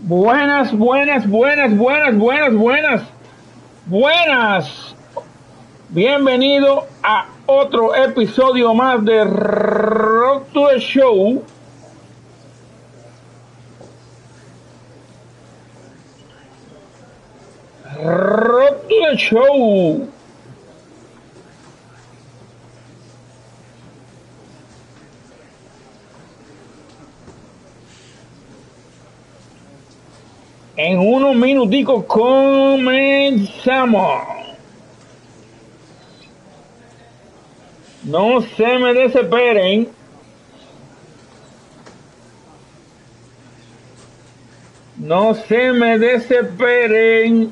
Buenas, buenas, buenas, buenas, buenas, buenas, buenas. Bienvenido a otro episodio más de Repetir the Show. Repetir the Show. En unos minuticos comenzamos. No se me desesperen. No se me desesperen.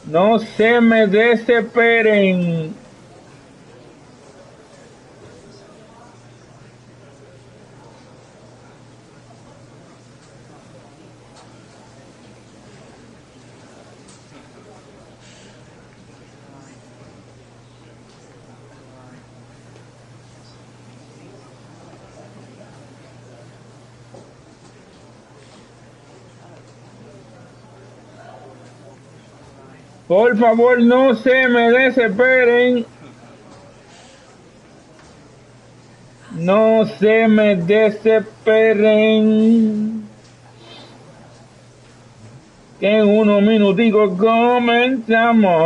No se me desesperen. Por favor, no se me desesperen. No se me desesperen. Que en unos minuticos comenzamos.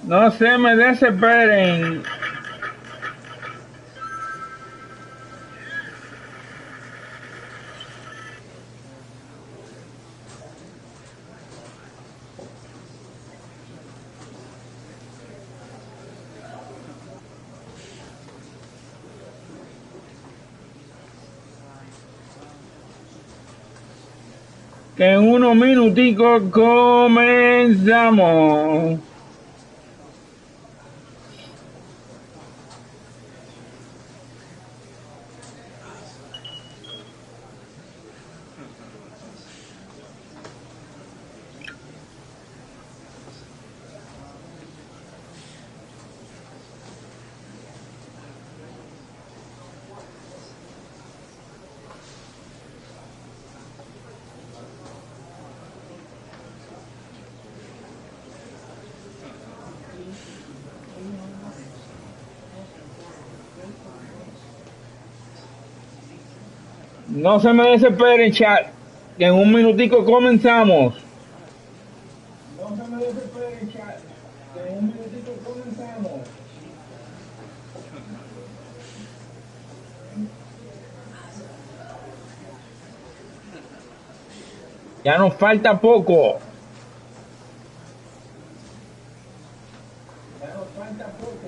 No se me desesperen. Que en unos minuticos comenzamos. No se me desesperen, chat, que en un minutico comenzamos. No se me desesperen, chat, que en un minutico comenzamos. Ya nos falta poco. Ya nos falta poco.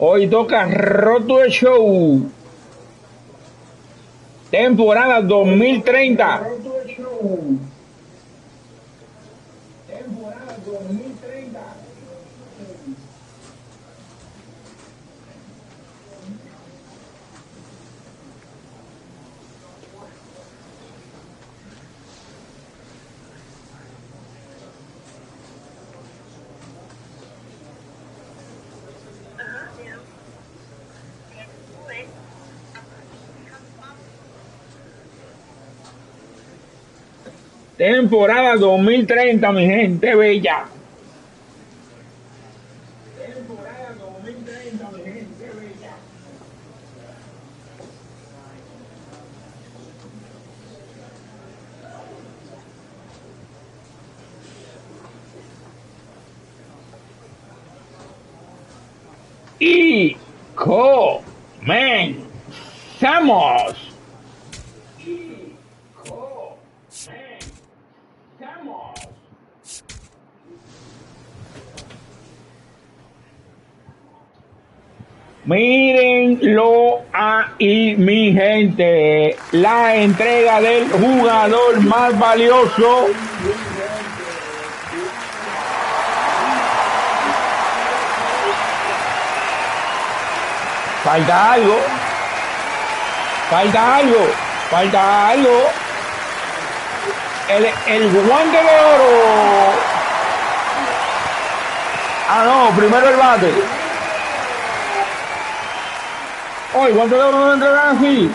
Hoy toca Repetir the Show. Temporada 2030. Temporada 2030. Temporada 2030, mi gente bella. Temporada 2030, mi gente bella. Y comenzamos. Mírenlo ahí, mi gente. La entrega del jugador más valioso. Falta algo. Falta algo. Falta algo. El guante de oro. Ah, no, primero el bate. Oh, el guante de oro no lo entregan así.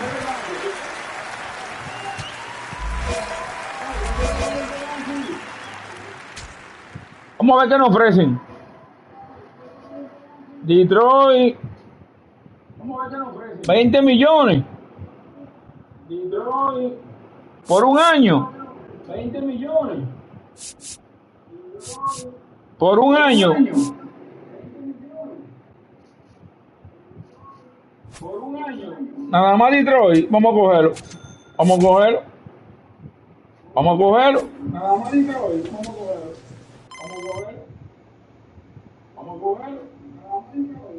Vamos a ver qué nos ofrecen. Detroit. 20 millones. Detroit. Por un año. 20 millones. Por un año. Por un año. Nada más Detroit. Vamos a cogerlo. Vamos a cogerlo. Vamos a cogerlo. Nada más Detroit. Vamos a cogerlo. Vamos a cogerlo. Vamos a cogerlo. Nada más Detroit.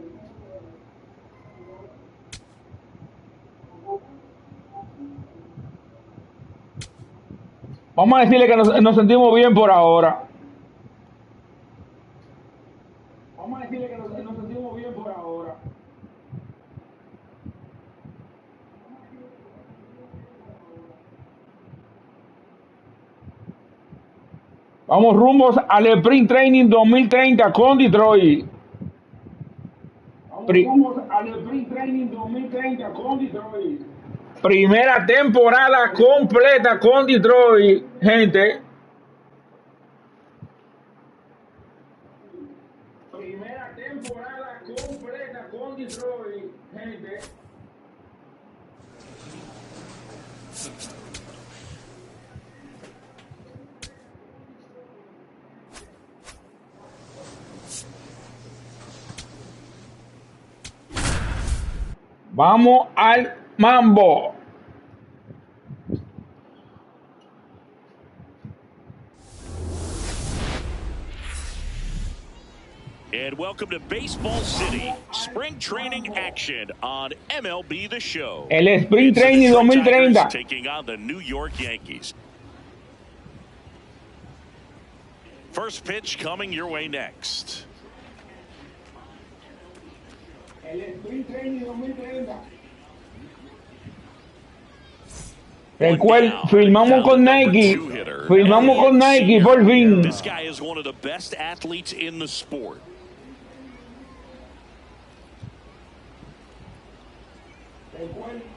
Vamos a decirle que nos sentimos bien por ahora. Vamos a decirle que nos sentimos bien por ahora. Vamos rumbos al Sprint Training 2030 con Detroit. Vamos rumbos al Sprint Training 2030 con Detroit. Primera temporada completa con Detroit, gente. Primera temporada completa con Detroit, gente. Vamos al mambo. And welcome to Baseball City, spring training action on MLB The Show. El Sprint Training 2030. Taking on the New York Yankees. First pitch coming your way next. El Sprint Training 2030. Recuerda, filmamos con Nike. Filmamos con Nike por fin. This guy is one of the best athletes in the sport.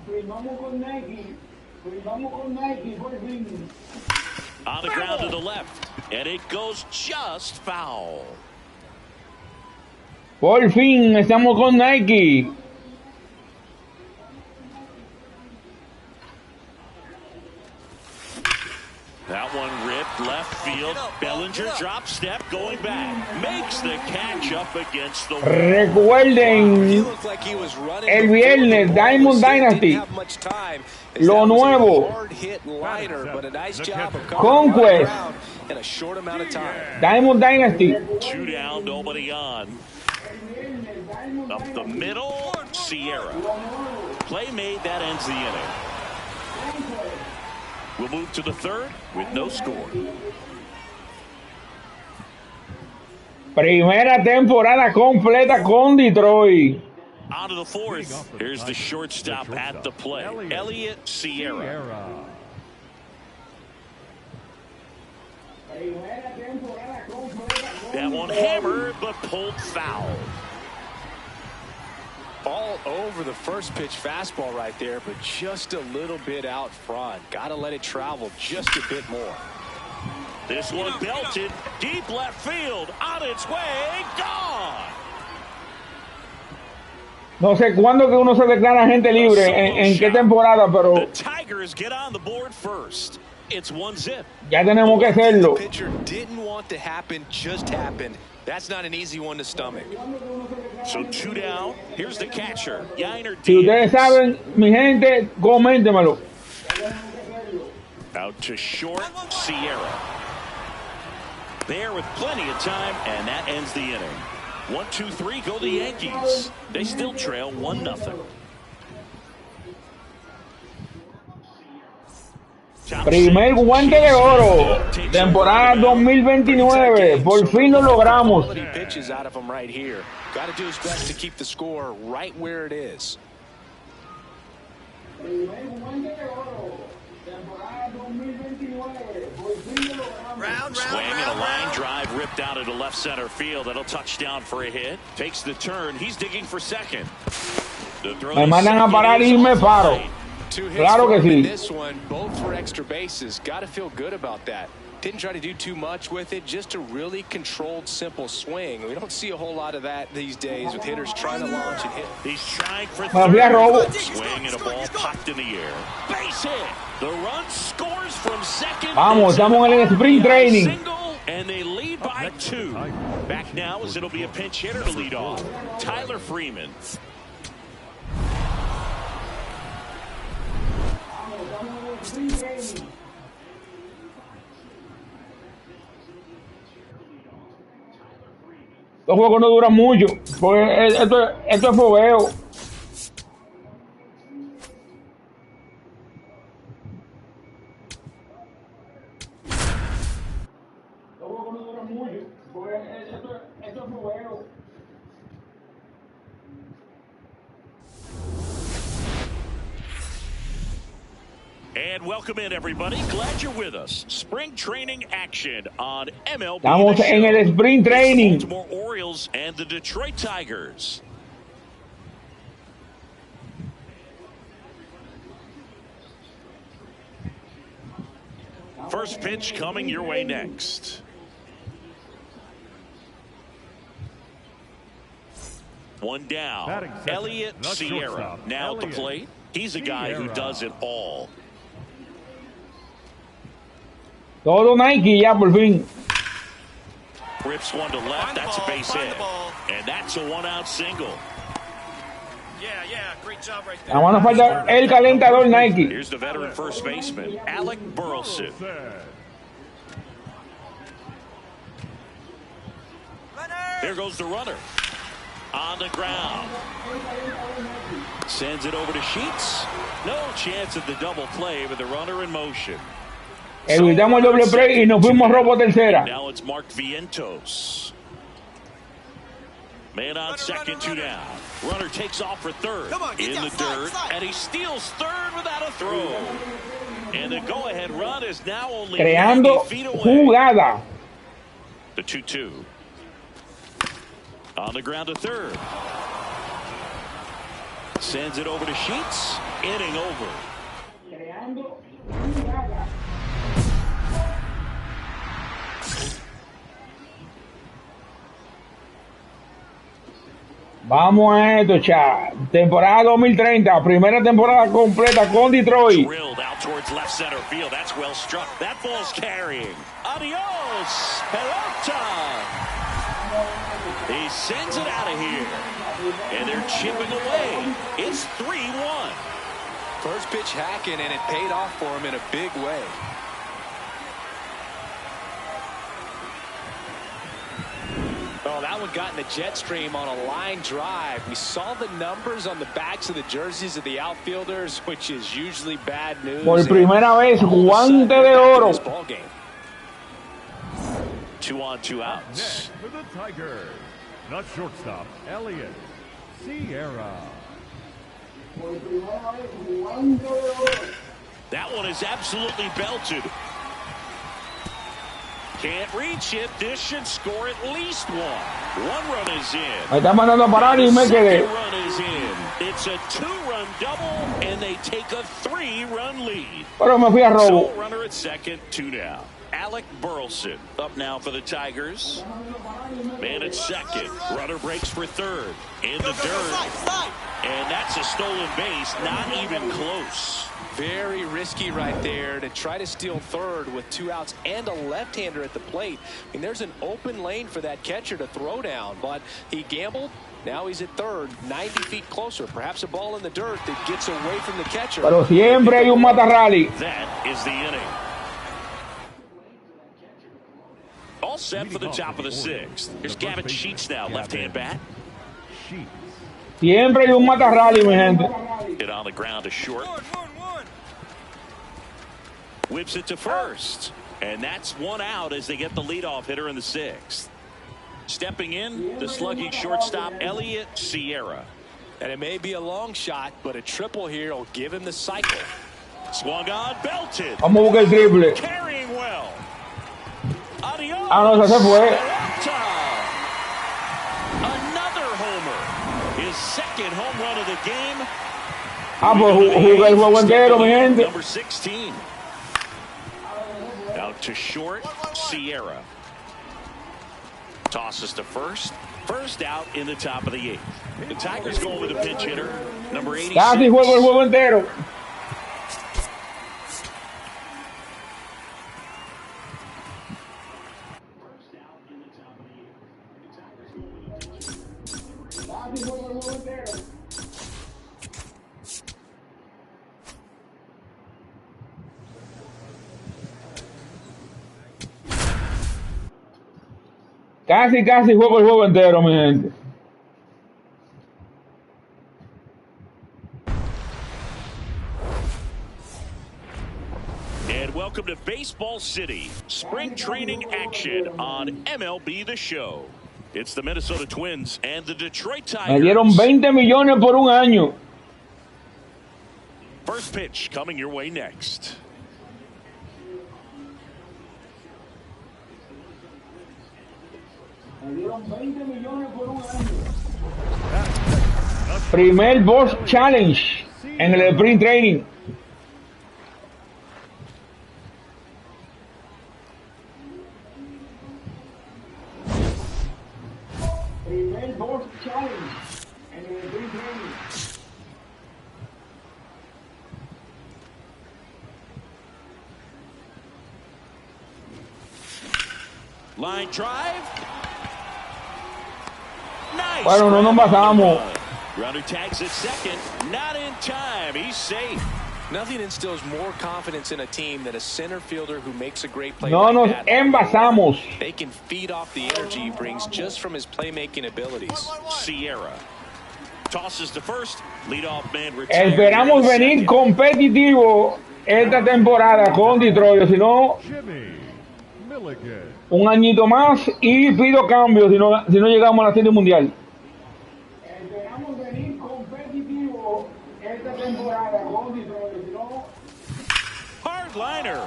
Filmamos con Nike. Filmamos con Nike por fin. On the ground to the left, and it goes just foul. Por fin estamos con Nike. That one ripped left field. Bellinger drop step going back. Makes the catch up against the wall. Recuerden el viernes Diamond Dynasty. Lo nuevo. Conquest. Diamond Dynasty. 2 down, nobody on. Up the middle, Sierra. Play made, that ends the inning. We'll move to the third with no score. Primera temporada completa con Detroit. On to the fourth. Here's the shortstop at the play. Elliot Sierra. That one hammered, but pulled foul. All over the first pitch fastball right there, but just a little bit out front. Got to let it travel just a bit more. This one belted deep left field, on its way, gone. No sé cuándo que uno se declara gente libre, en qué temporada, pero The Tigers get on the board first. It's 1-0. ya tenemos que hacerlo. The pitcher didn't want to happen, just happened. That's not an easy one to stomach. So 2 down. Here's the catcher, Yainer Si ustedes Diaz. saben, mi gente, coméntemelo. Out to short, Sierra. There with plenty of time, and that ends the inning. 1, 2, 3 go the Yankees. They still trail 1-0. Primer guante de oro, temporada 2029. Por fin lo logramos. Pitches out of him right here. Got to do his best to keep the score right where it is. Swing and a line drive ripped out into left center field. That'll touch down for a hit. Takes the turn. He's digging for second. Me mandan a parar y me paro. Claro que sí. This one, both for extra bases. Got to feel good about that. Didn't try to do too much with it, just a really controlled, simple swing. We don't see a whole lot of that these days with hitters trying to launch and hit. He's trying for third. Swing and a ball popped in the air. Base hit. The run scores from second. Vamos, estamos en el sprint training. Single, and they lead by 2. Back now as it'll be a pinch hitter to lead off. Tyler Freeman. Los juegos no duran mucho, porque esto es fogueo. Los juegos no duran mucho, porque esto es fogueo. And welcome in, everybody. Glad you're with us. Spring training action on MLB Estamos The Show. en el sprint training. The Baltimore Orioles and the Detroit Tigers. First pitch coming your way next. One down. Elliott Sierra now at the plate. He's a guy who does it all. Todo Nike ya por fin. Rips one to left. That's a base hit. And that's a 1-out single. Yeah, great job right there. Nada más nos falta el calentador Nike. Here's the veteran first baseman, Alec Burleson. There goes the runner. On the ground. Sends it over to Sheets. No chance of the double play with the runner in motion. Evitamos el doble play y nos fuimos robo tercera. Now it's Mark Vientos. Man on second, 2 down. Runner takes off for third. In the dirt, and he steals third without a throw. And the go-ahead run is now only Creando 90 feet away. jugada. The 2-2. On the ground to third. Sends it over to Sheets. Inning over. Creando jugada. Vamos a esto, chat. Temporada 2030, primera temporada completa con Detroit. Drilled out towards left center field. That's well struck. That ball's carrying. Adios, pelota. He sends it out of here. And they're chipping away. It's 3-1. First pitch hacking, and it paid off for him in a big way. Oh, that one got in the jet stream on a line drive. We saw the numbers on the backs of the jerseys of the outfielders, which is usually bad news. Por primera vez, guante de oro. 2 on, 2 outs. For the Tigers, the shortstop, Elliott Sierra. That one is absolutely belted. Can't reach it. This should score at least one. 1 run is in. Me está mandando a parar y me quedé. Second run is in. It's a 2-run double, and they take a 3-run lead. Pero me fui a robo. So runner at second, 2 down. Alec Burleson up now for the Tigers. Man at second. Runner breaks for third. In the dirt. And that's a stolen base. Not even close. Very risky right there to try to steal third with 2 outs and a left-hander at the plate. I mean, there's an open lane for that catcher to throw down, but he gambled. Now he's at third, 90 feet closer. Perhaps a ball in the dirt that gets away from the catcher. Pero siempre hay un mata rally. That is the inning. all set for the top of the sixth. Here's Gavin Sheets now, left-hand bat. Siempre hay un mata rally, mi gente. Hit on the ground to short. Whips it to first. And that's one out as they get the leadoff hitter in the sixth. Stepping in, the slugging shortstop, Elliot Sierra. And it may be a long shot, but a triple here will give him the cycle. Swung on, belted. Vamos a buscar el triple. Carrying well. Adios. Ah, no, se fue. Another homer. His second home run of the game. Ah, pues jugué el juego entero, mi gente. Number 16. Out to short, Sierra. Tosses to first. First out in the top of the eighth. The Tigers going with a pinch hitter, number 86. Casi juego el juego entero. Casi juego el juego entero, mi gente. And welcome to Baseball City, spring training action on MLB The Show. It's the Minnesota Twins and the Detroit Me dieron Tigers. 20 millones por un año. First pitch coming your way next. Primer boss challenge en el sprint training. Primer boss challenge en el sprint training. Line drive. Nice. Bueno, no nos pasamos. Runner tags at second. Not in time. He's safe. Nothing instills more confidence in a team than a center fielder who makes a great play. No like nos that. envasamos. They can feed off the energy he brings just from his playmaking abilities. Sierra tosses to first. Leadoff man retired. Esperamos venir competitivo esta temporada con Detroit, si no, un añito más y pido cambios si no llegamos a la Serie Mundial. Esperamos venir competitivo esta temporada con Detroit, si no, Hard liner.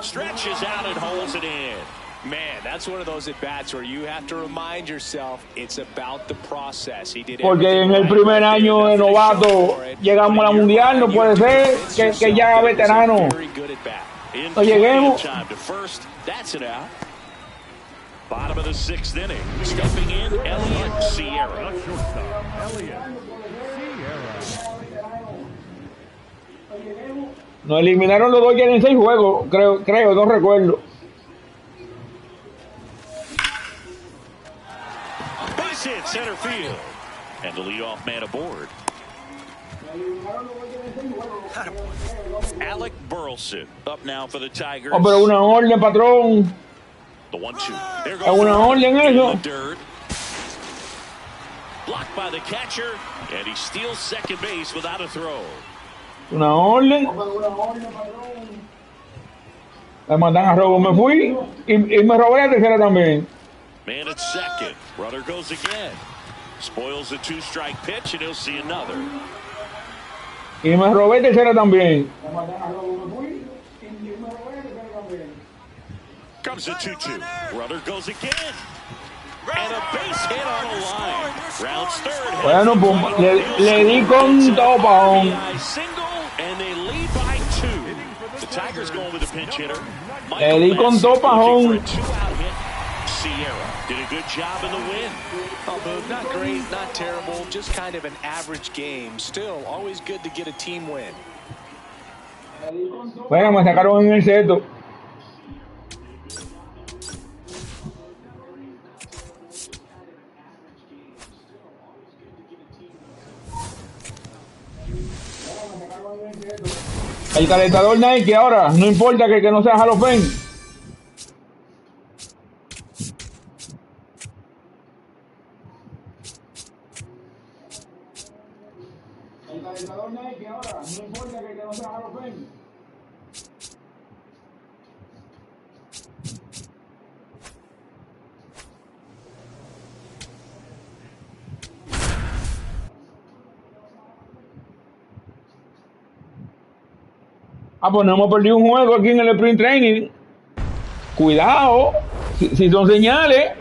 Stretches out and holds it in. Man, that's one of those at-bats where you have to remind yourself it's about the process. He did porque en el primer año de novato llegamos a la Mundial, no puede ser que ya veterano no lleguemos. Bottom of the sixth inning. Stepping in, Elliot Sierra. Nos eliminaron los Dodgers en 6 juegos, creo, no recuerdo. Base hit center field. And the leadoff man aboard. Alec Burleson up now for the Tigers. Oh, pero una orden, patrón. The 1-2. There Es una orden eso. Dirt. Blocked by the catcher, and he steals second base without a throw. Una orden. Me mandan a robo, me fui y me robé la tercera también. Man at second. Runner goes again. Spoils the 2-strike pitch, and he'll see another. Y me robé tercera también. Comes the 2-2. Runner goes again. And a base hit on the line. Rounds third. Bueno, pues, le di con topón. Single, and they lead by 2. The Tigers going with a pinch hitter. Le di con topón. Sierra did a good job in the win. Although not great, not terrible, just kind of an average game. Still, always good to get a team win. Bueno, me sacaron en el seto. El calentador Nike ahora, no importa que no sea Hall of Fame. Ah, pues no hemos perdido un juego aquí en el sprint training. Cuidado, si son señales.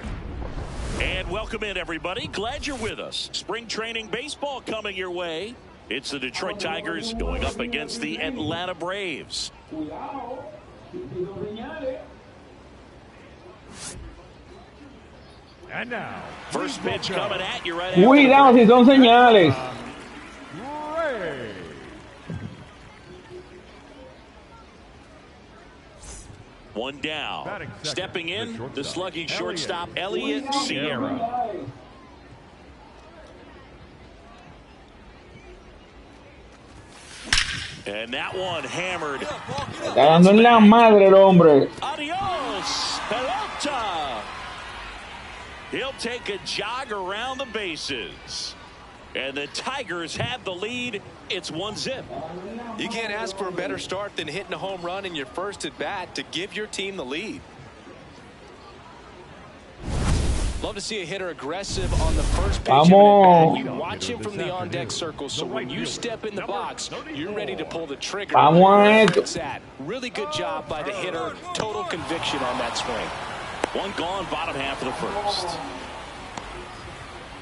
And welcome in, everybody. Glad you're with us. Spring training baseball coming your way. It's the Detroit Tigers going up against the Atlanta Braves. Cuidado, si son señales. And now, First pitch coming at you right Cuidado, si son señales. Ray. One down. Batting second, Stepping in, the the shortstop, slugging shortstop, Elliott Sierra. And that one hammered. Está dando en la madre el hombre. Adios, pelota. He'll take a jog around the bases. And the Tigers have the lead. It's 1-0. You can't ask for a better start than hitting a home run in your first at bat to give your team the lead. Love to see a hitter aggressive on the first pitch of an at-bat. You watch him from the on-deck circle, so when you step in the box, you're ready to pull the trigger. It's that. Really good job by the hitter. Total conviction on that swing. One gone, bottom half of the first.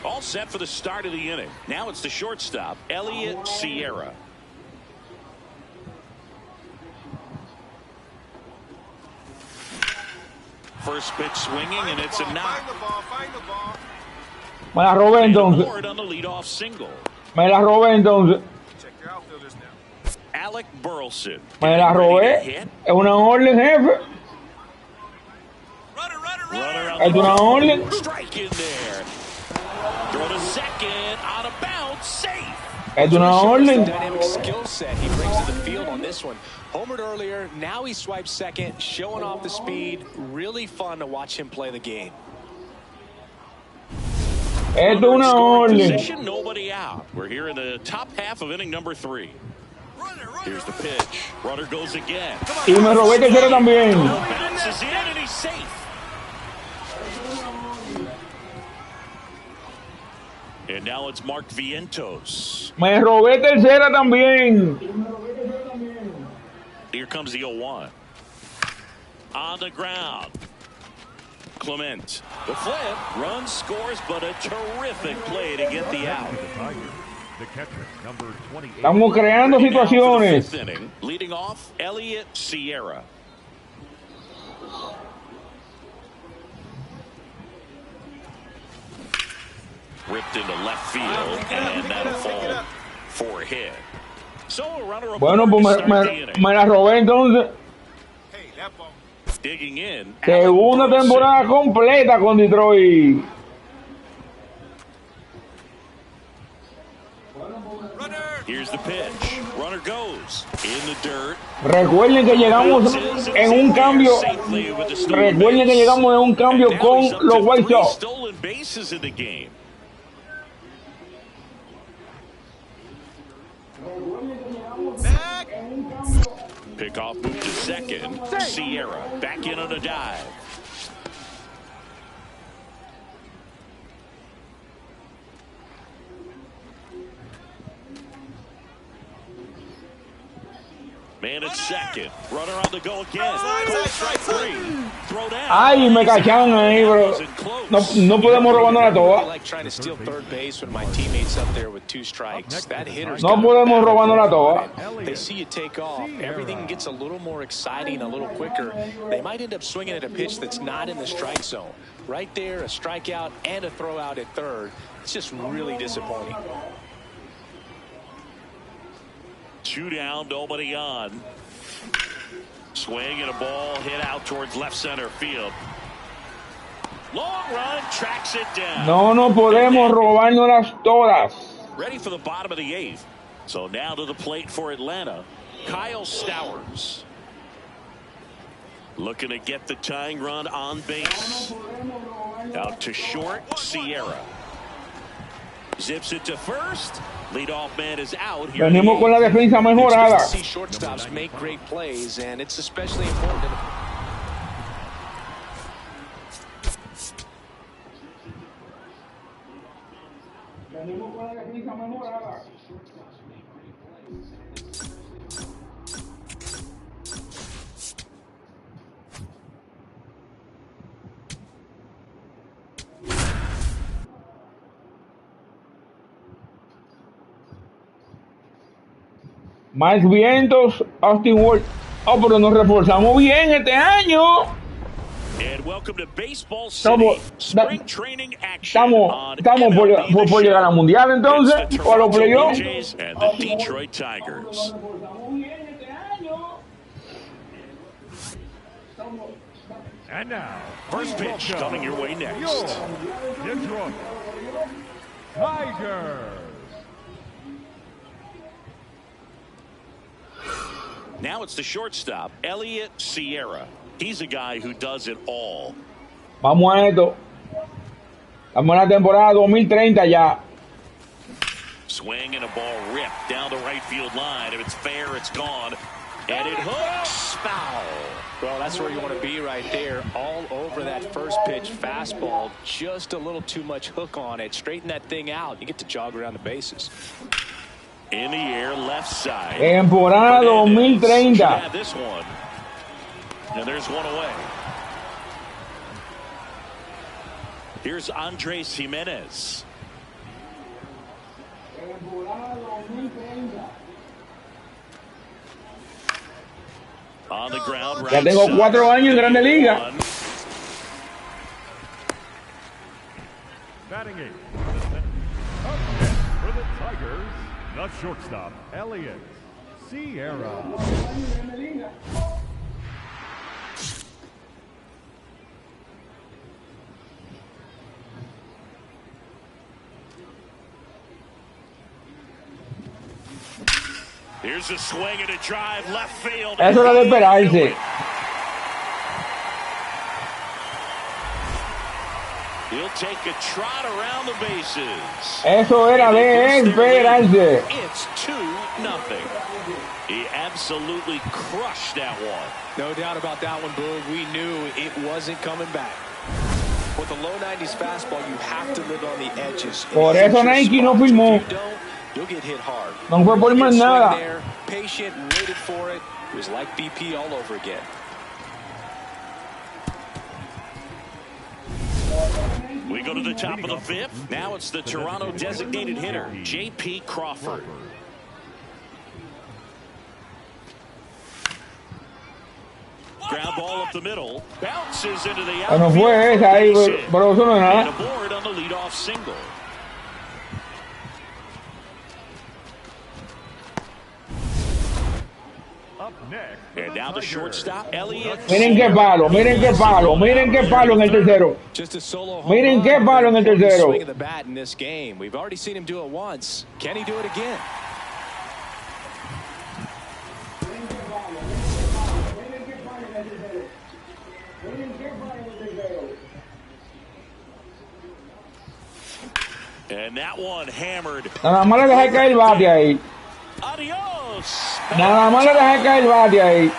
All set for the start of the inning. Now it's the shortstop, Elliott Sierra. First pitch swinging, and it's a knock. Me la robé entonces. On the leadoff single. Me la robé entonces. Alec Burleson. Me la robé. Es una orden, jefe. Es una orden. Strike in there. Throw to second on a bounce, safe. Es una orden. Dynamic skill set he brings to the field on this one. Homered earlier, now he swipes second, showing off the speed. Really fun to watch him play the game. Es una orden. Position, nobody out. We're here in the top half of inning number 3. Here's the pitch. Runner goes again. Y me robé tercera también. Bounces in and he's safe. And now it's Mark Vientos. Me robé tercera también. Here comes the 0-1. On the ground. Clement. The flip. Run scores, but a terrific play to get the out. The catcher, number 28. Estamos creando situaciones. Fifth inning, leading off, Elliott Sierra. Ripped into left field, and that'll fall for a hit. So a runner Bueno, pues me la robé entonces. Digging in. Segunda temporada completa con Detroit. Here's the pitch. Runner goes in the dirt. Recuerden que llegamos en un cambio. Recuerden que llegamos en un cambio con los White Sox. Stolen bases in the game. Pickoff move to second. Sierra back in on a dive. Man at second. Runner on the go again. Call strike 3. Throw down. Ay, me cacharon ahí, bro. No podemos robarnos toda. Like trying to steal third base when my teammate's up there with 2 strikes. That hitter's No podemos robarnos toda. They see you take off. Everything gets a little more exciting, a little quicker. They might end up swinging at a pitch that's not in the strike zone. Right there, a strikeout and a throw out at third. It's just really disappointing. 2 down, nobody on. Swing and a ball hit out towards left center field. Long run, tracks it down. No podemos robárnoslas todas. Ready for the bottom of the 8th. So now to the plate for Atlanta, Kyle Stowers. Looking to get the tying run on base. Out to short, Sierra. Zips it to first. Leadoff man is out. Venimos con la defensa mejorada. See shortstops make great plays, and it's especially important. Venimos con la defensa mejorada. Más vientos, Austin Ward. Oh, pero nos reforzamos bien este año. And welcome to Baseball City. Spring training action on Estamos por llegar al mundial entonces, o a los playoffs. And the Detroit Tigers. And now, First pitch coming your way next. Detroit Tigers. Now it's the shortstop, Elliot Sierra. He's a guy who does it all. Vamos a esto. Estamos en la temporada 2030 ya. Swing and a ball ripped down the right field line. If it's fair, it's gone. And it hooks. Foul. Well, that's where you want to be right there. All over that first pitch fastball. Just a little too much hook on it. Straighten that thing out. You get to jog around the bases. In the air, left side. Temporada 2030. Yeah, this one. And there's one away. Here's Andres Jimenez. On the ground, right Ya tengo 4 años en Grande Liga. Batting 8. Up next for the Tigers, the shortstop, Elliot Sierra. Here's a swing and a drive left field. Eso era de esperarse. He'll take a trot around the bases. Eso era de esperarse. It's 2-0. He absolutely crushed that one. No doubt about that one, Boog. We knew it wasn't coming back. With the low 90s fastball, you have to live on the edges. Por eso Nike no firmó. If you don't, you'll get hit hard. No fue por más nada. There, patient, waited for it. It was like BP all over again. We go to the top of the 5th. Now it's the Toronto designated hitter, J.P. Crawford. Ground ball up the middle. Bounces into the outfield. No fue esa ahí, pero eso no es And nada. a board on the leadoff single. Up next, And now the shortstop, Elliot. Miren qué palo, miren qué palo, miren qué palo en el tercero. Just a solo home Miren run, qué palo en el tercero. swing of the bat in this game. We've already seen him do it once. Can he do it again? And that one hammered. Nada más le dejé caer el bate ahí. Adios. Nada más le dejé caer el bate ahí.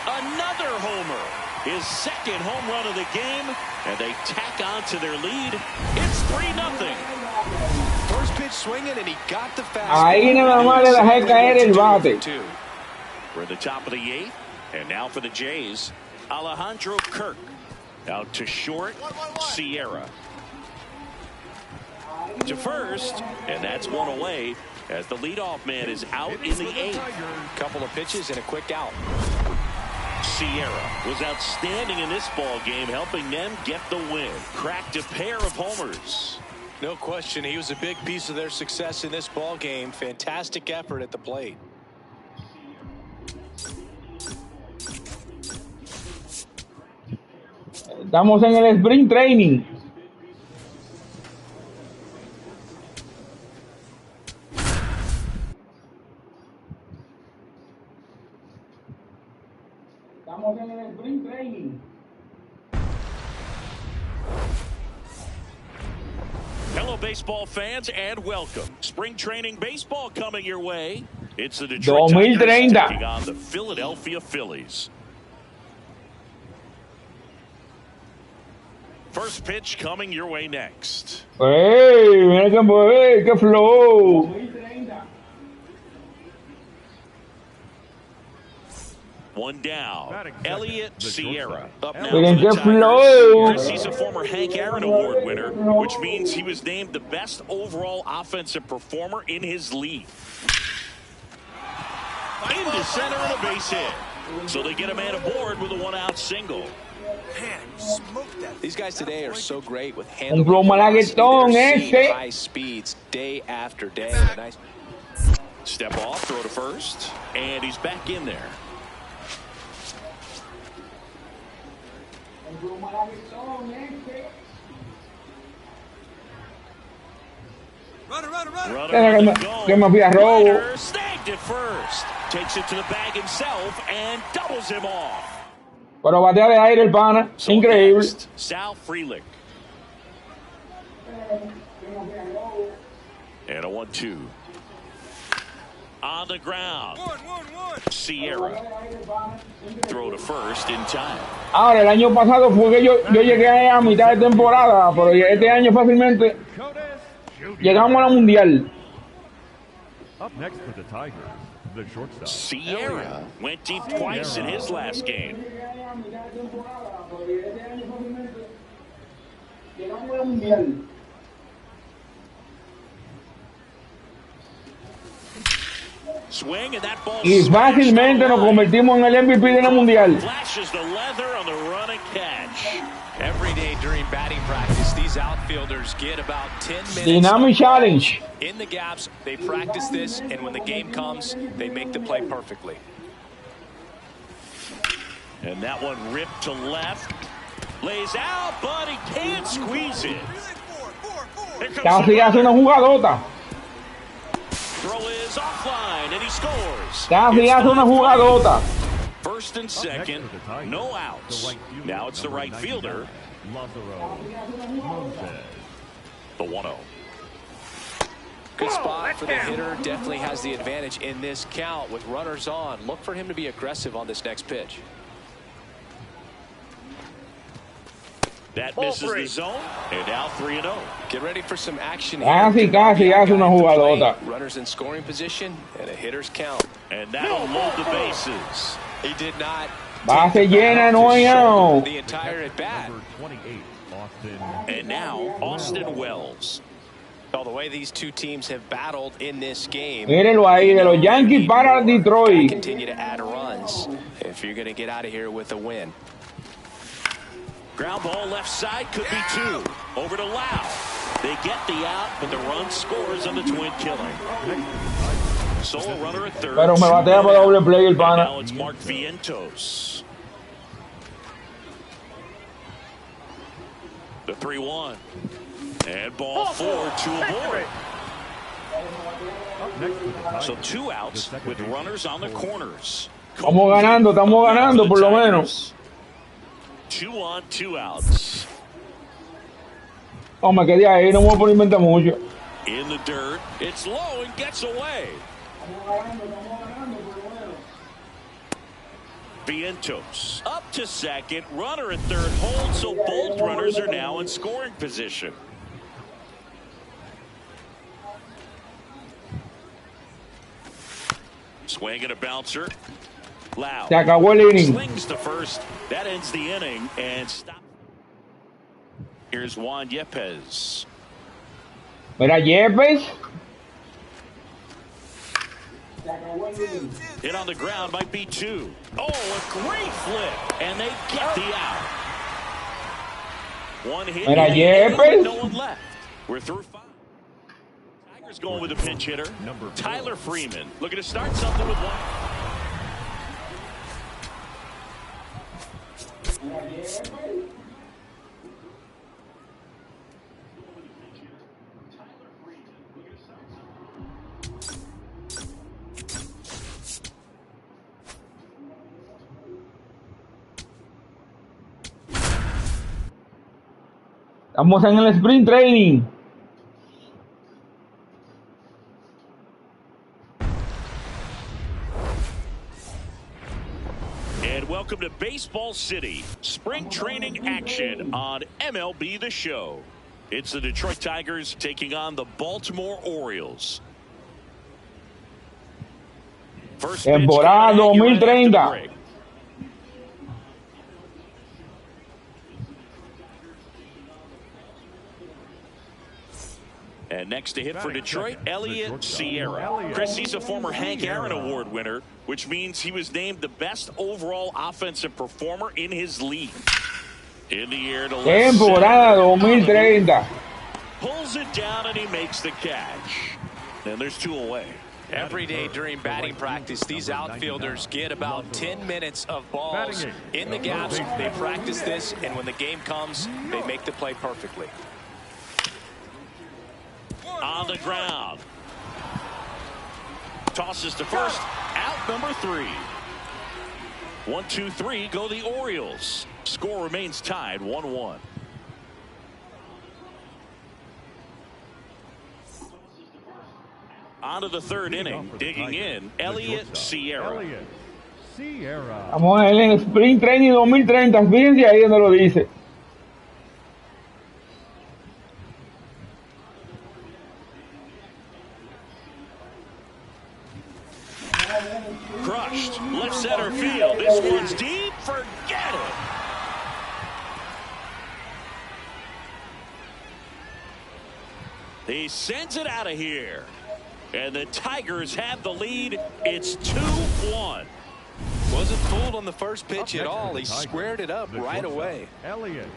Another homer. His second home run of the game. And they tack on to their lead. It's 3-0. First pitch swinging, and he got the fastball. Ahí nada más le dejé caer el bate. We're at the top of the 8th. And now for the Jays, Alejandro Kirk. Out to short, Sierra. To first, and that's one away as the leadoff man is out in the 8th. Couple of pitches and a quick out. Sierra was outstanding in this ball game, helping them get the win. Cracked a pair of homers. No question, he was a big piece of their success in this ball game. Fantastic effort at the plate. Estamos en el sprint training. Estamos en el sprint training. Hello, baseball fans, and welcome. Spring training baseball coming your way. It's the Detroit Tigers 2030. taking on the Philadelphia Phillies. First pitch coming your way next. Hey, mira qué flow. One down. Elliott Sierra up now Miren for the qué Tigers. flow. He's a former Hank Aaron Award winner, which means he was named the best overall offensive performer in his league. Into center and a base hit. So they get a man aboard with a one-out single. Man, you smoked that. These guys today are so great with Un handling flow malaguetón este. high speeds day after day. Nice. Step off, throw to first, and he's back in there. Runner. Que me fui a robo. Ryder snagged it first. Takes it to the bag himself and doubles him off. Pero batea de aire el pana. So Increíble. next, Sal Frelick. And a 1-2. On the ground. One. Sierra. Throw to first in time. Ahora, el año pasado fue que yo llegué a mitad de temporada, pero este año fácilmente llegamos a la mundial. Up next for the Tigers, the shortstop. Sierra went deep twice in his last game. Swing and that ball Y fácilmente nos convertimos en el MVP de la mundial. flashes the leather on the run and catch. Every day during batting practice, these outfielders get about 10 minutes. Dynamic challenge. In the gaps, they practice this, and when the game comes, they make the play perfectly. And that one ripped to left. Lays out, but he can't squeeze it. Here comes Casi the hace una jugadota. throw is offline, and he scores. Casi It's hace una jugadota. First and second, no outs. Now it's the right fielder, the 1-0. Good spot for the hitter. Definitely has the advantage in this count with runners on. Look for him to be aggressive on this next pitch. That misses the zone, and now 3-0. Get ready for some action here. Casi hace una jugadota. Runners in scoring position and a hitter's count. And that'll load the bases. He did not Base llena, no hay out. the entire at bat. Number 28, Austin. And now Austin Wells. Well, the way these two teams have battled in this game, Mírenlo ahí, de los Yankees para Detroit. continue to add runs if you're going to get out of here with a win. Ground ball left side, could be two. Over to Lau. They get the out, but the run scores on the twin killing. Solo runner at third. Pero me batea por doble play el And pana. now it's Mark Vientos. The 3-1. And ball four, two aboard. Up next for the Tigers, So two outs the second with baseman, runners on the corners. Estamos ganando por lo menos. 2 on, 2 outs. Oh, me quedé ahí, no me voy a poner inventar mucho. In the dirt, it's low and gets away. Vientos up to second, runner at third hold, so both runners are now in scoring position. Swing and a bouncer. Loud. Se acabó el inning. Slings to first. That ends the inning and stop. Here's Juan Yepes. Mira, Yepes. Hit on the ground might be two. Oh, a great flip. And they get the out. One hit. Mira, and Yepes. no one left. We're through 5. Tigers going with a pinch hitter. Number 4. Tyler Freeman looking to start something with one. Estamos en el sprint training. And welcome to Baseball City, spring training action on MLB The Show. It's the Detroit Tigers taking on the Baltimore Orioles. First Temporada 2030. And next to hit for Detroit, Elliott Sierra. Chris, he's a former Hank Aaron Award winner, which means he was named the best overall offensive performer in his league. In the air to left Temporada 2030. Pulls it down and he makes the catch. And there's two away. Every day during batting practice, these outfielders get about 10 minutes of balls in the gaps. They practice this, and when the game comes, they make the play perfectly. On the ground. Tosses to first. Out number 3. 1, 2, 3 go the Orioles. Score remains tied 1-1. On to the third inning. Digging in, Elliott Sierra. Vamos a ver en Spring Training 2030. Fíjense ahí donde lo dice. Crushed. Left center field. This one's deep. Forget it. He sends it out of here. And the Tigers have the lead. It's 2-1. Wasn't fooled on the first pitch at all. He squared it up right away. Elliott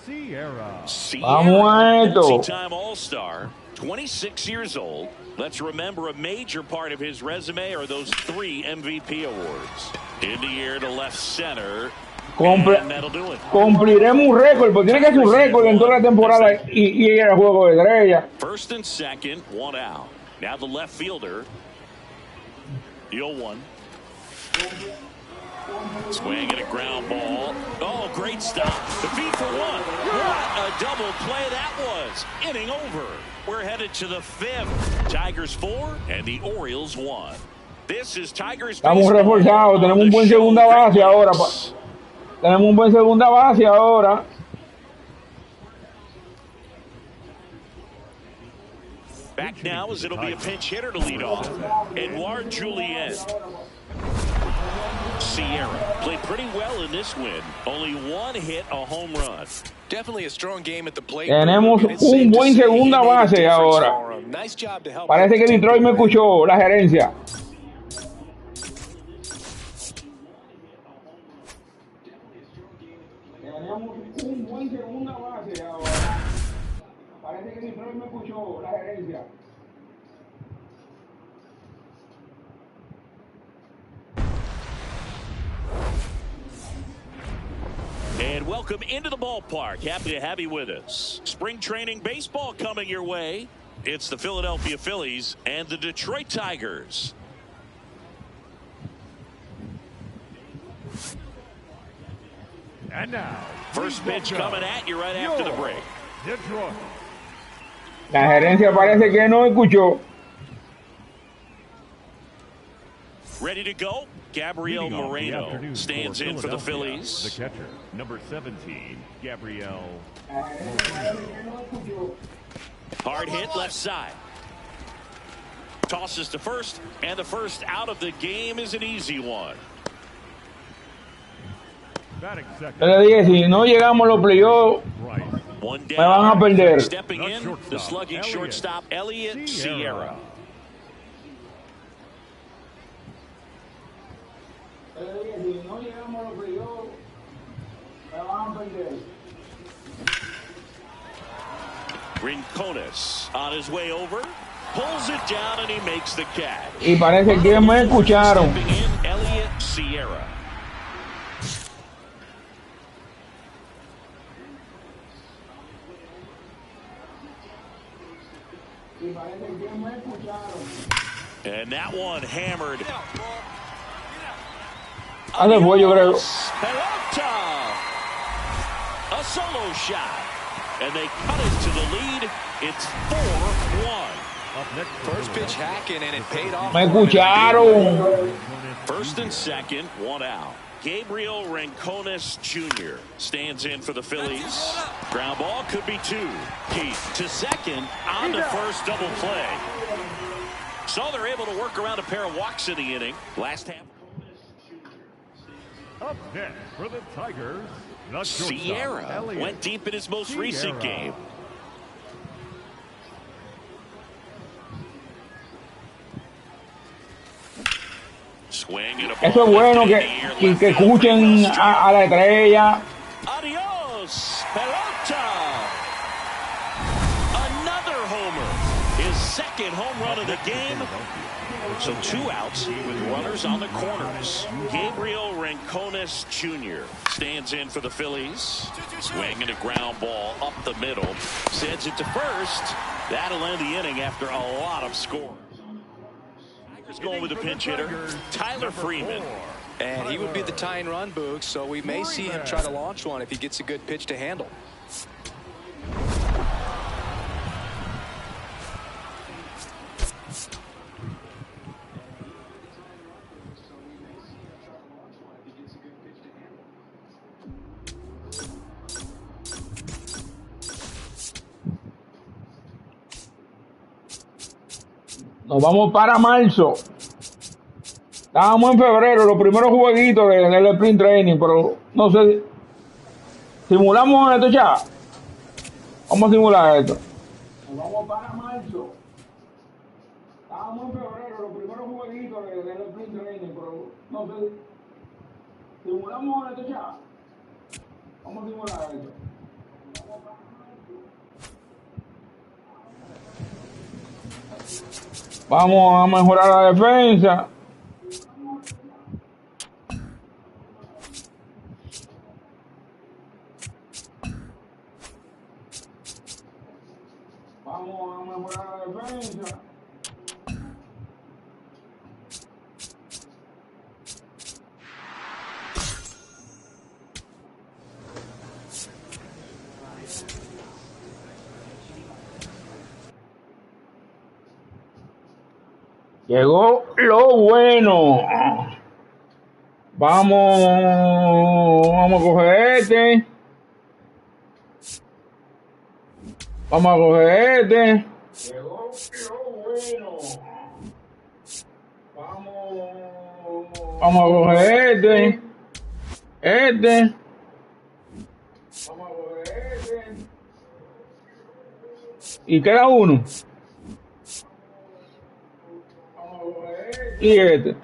Sierra. Multi-time All-Star, 26 years old. Let's remember a major part of his resume are those 3 MVP awards. In the air to left center. And that'll do it. Cumpliremos un récord, porque tiene que ser un récord en toda la temporada y era juego de estrella. First and second, 1 out. Now the left fielder. The 0-1. Swing and a ground ball. Oh, great stop. The feed for 1. What a double play that was. Inning over. We're headed to the 5th. Tigers 4 and the Orioles 1. This is Tigers. Estamos reforzados. Tenemos un buen segunda base ahora. Tenemos un buen segunda base ahora. Back now as it'll be a pinch hitter to lead off. Edouard Julien. Sierra played pretty well in this win. Only 1 hit, a home run. Definitely a strong game at the plate. Tenemos un buen segunda base ahora. Nice job to help. Parece que Detroit me escuchó, la gerencia. Tenemos un buen segunda base ahora. Parece que Detroit me escuchó, la gerencia. And welcome into the ballpark. Happy to have you with us. Spring training baseball coming your way. It's the Philadelphia Phillies and the Detroit Tigers. And now, first pitch coming at you right after the break. Detroit. La gerencia parece que no escuchó. Ready to go. Gabriel Moreno stands in for the Phillies. The catcher, number 17, Gabriel. Hard hit left side. Tosses to first, and the first out of the game is an easy one. Yo le dije, si no llegamos a los playoffs, me van a perder. Stepping in, the slugging shortstop, Elliott Sierra. Rincones on his way over, pulls it down and he makes the catch. Y parece que me escucharon. Stepping in, Elliott Sierra. And that one hammered. Hace fue, yo creo. A solo shot. And they cut it to the lead. It's 4-1. First pitch hacking, and it paid off. Me escucharon. First and second, 1 out. Gabriel Rincones Jr. stands in for the Phillies. Ground ball could be 2. Keith to second on the first double play. So they're able to work around a pair of walks in the inning. Last half. Up next for the Tigers, the Sierra went deep in his most recent game. Eso es bueno que escuchen a la estrella. Adios, pelota. Another homer. His second home run of the game. So 2 outs with runners on the corners. Gabriel Rincones Jr. stands in for the Phillies. Swinging a ground ball up the middle. Sends it to first. That'll end the inning after a lot of scores. Going with the pinch hitter, Tyler Freeman. And he would be the tying run, Boog, so we may see him try to launch one if he gets a good pitch to handle. Nos vamos para marzo. Estábamos en febrero, los primeros jueguitos del sprint training, pero no sé. ¿Simulamos esto ya? Vamos a simular esto. Nos vamos para marzo. Estábamos en febrero, los primeros jueguitos del sprint training, pero no sé. ¿Simulamos esto ya? Vamos a simular esto. Vamos a mejorar la defensa. Vamos a mejorar la defensa. Llegó lo bueno. Vamos a coger este. Vamos a coger este. Llegó lo bueno. Vamos a coger este. Este. Vamos a coger este. Y queda uno. Y este.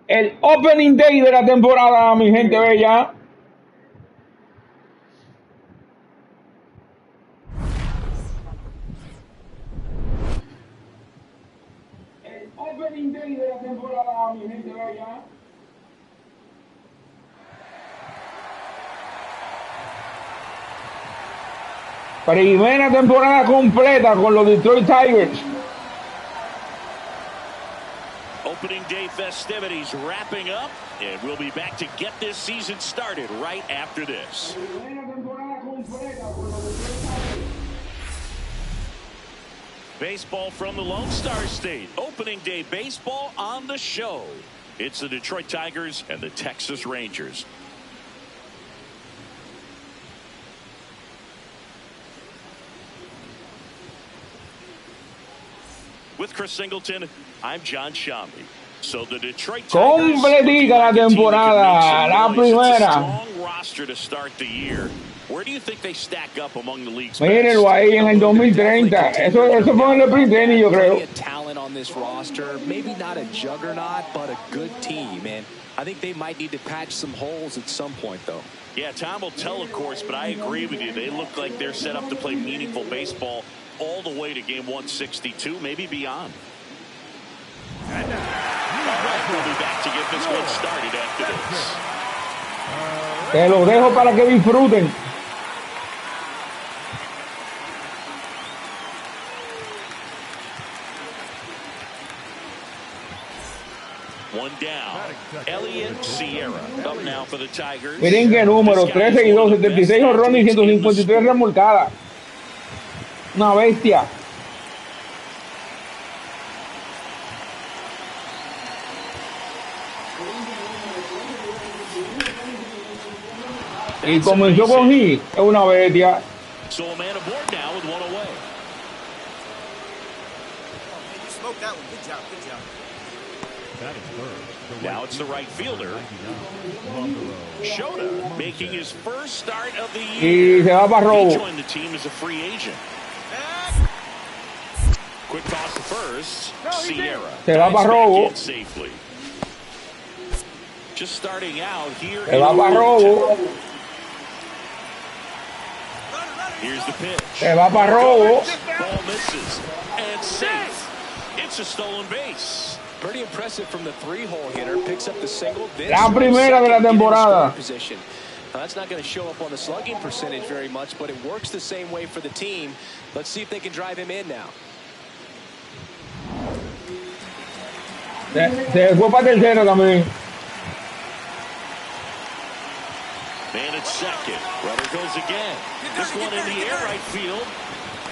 El opening day de la temporada, mi gente bella. El opening day de la temporada, mi gente bella. Primera temporada completa con los Detroit Tigers. Opening day festivities wrapping up, and we'll be back to get this season started right after this. Baseball from the Lone Star State. Opening day baseball on the show. It's the Detroit Tigers and the Texas Rangers. With Chris Singleton, I'm John Shambi. So the Detroit Tigers completica la temporada, la primera. Strong roster to start the year. Where do you think they stack up among the league's best? Mírenlo ahí en el 2030. Eso fue en el sprint training, yo creo. Talent on this roster, maybe not a juggernaut, but a good team, and I think they might need to patch some holes at some point, though. Yeah, time will tell, of course, but I agree with you. They look like they're set up to play meaningful baseball all the way to game 162, maybe beyond. All right, we'll be back to get this one started after this. Te lo dejo para que disfruten. One down. Elliot Sierra up now for the Tigers. Miren qué número, 13 y 2, 76 jonrones y 153 remolcadas. Una bestia. Y comenzó con hit, es una bestia. So a man aboard now with one away. You smoked that one. Good job. Good job. That is third. Now it's the right fielder, Shota, making his first start of the year. Y se va para He robo. joined the team as a free agent. Quick toss to first. Sierra. Se va para robo. Safely. Just starting out here. Se va para robo. Here's the pitch. Se va para robo. Ball misses and safe. It's a stolen base. Pretty impressive from the three-hole hitter. Picks up the single. La primera de la temporada. Now, that's not going to show up on the slugging percentage very much, but it works the same way for the team. Let's see if they can drive him in now. Se fue para tercero también. Man at second. Runner goes again. This one in the air right field.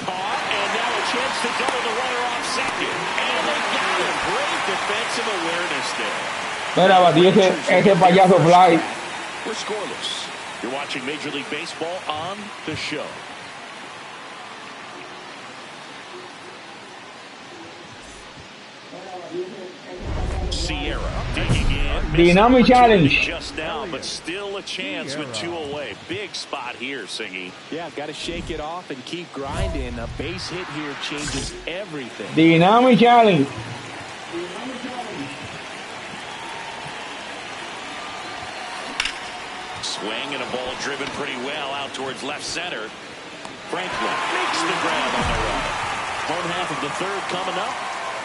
Caught, and now a chance to double the runner off second. And they got him. Great defensive awareness there. Mira, batí ese payaso fly. We're scoreless. You're watching Major League Baseball on the show. Sierra digging in. Dynamic challenge. Just now, but still a chance with two away. Big spot here, Singy. Yeah, got to shake it off and keep grinding. A base hit here changes everything. Dynamic challenge. Swing and a ball driven pretty well out towards left center. Franklin makes the grab on the run. Home half of the third coming up.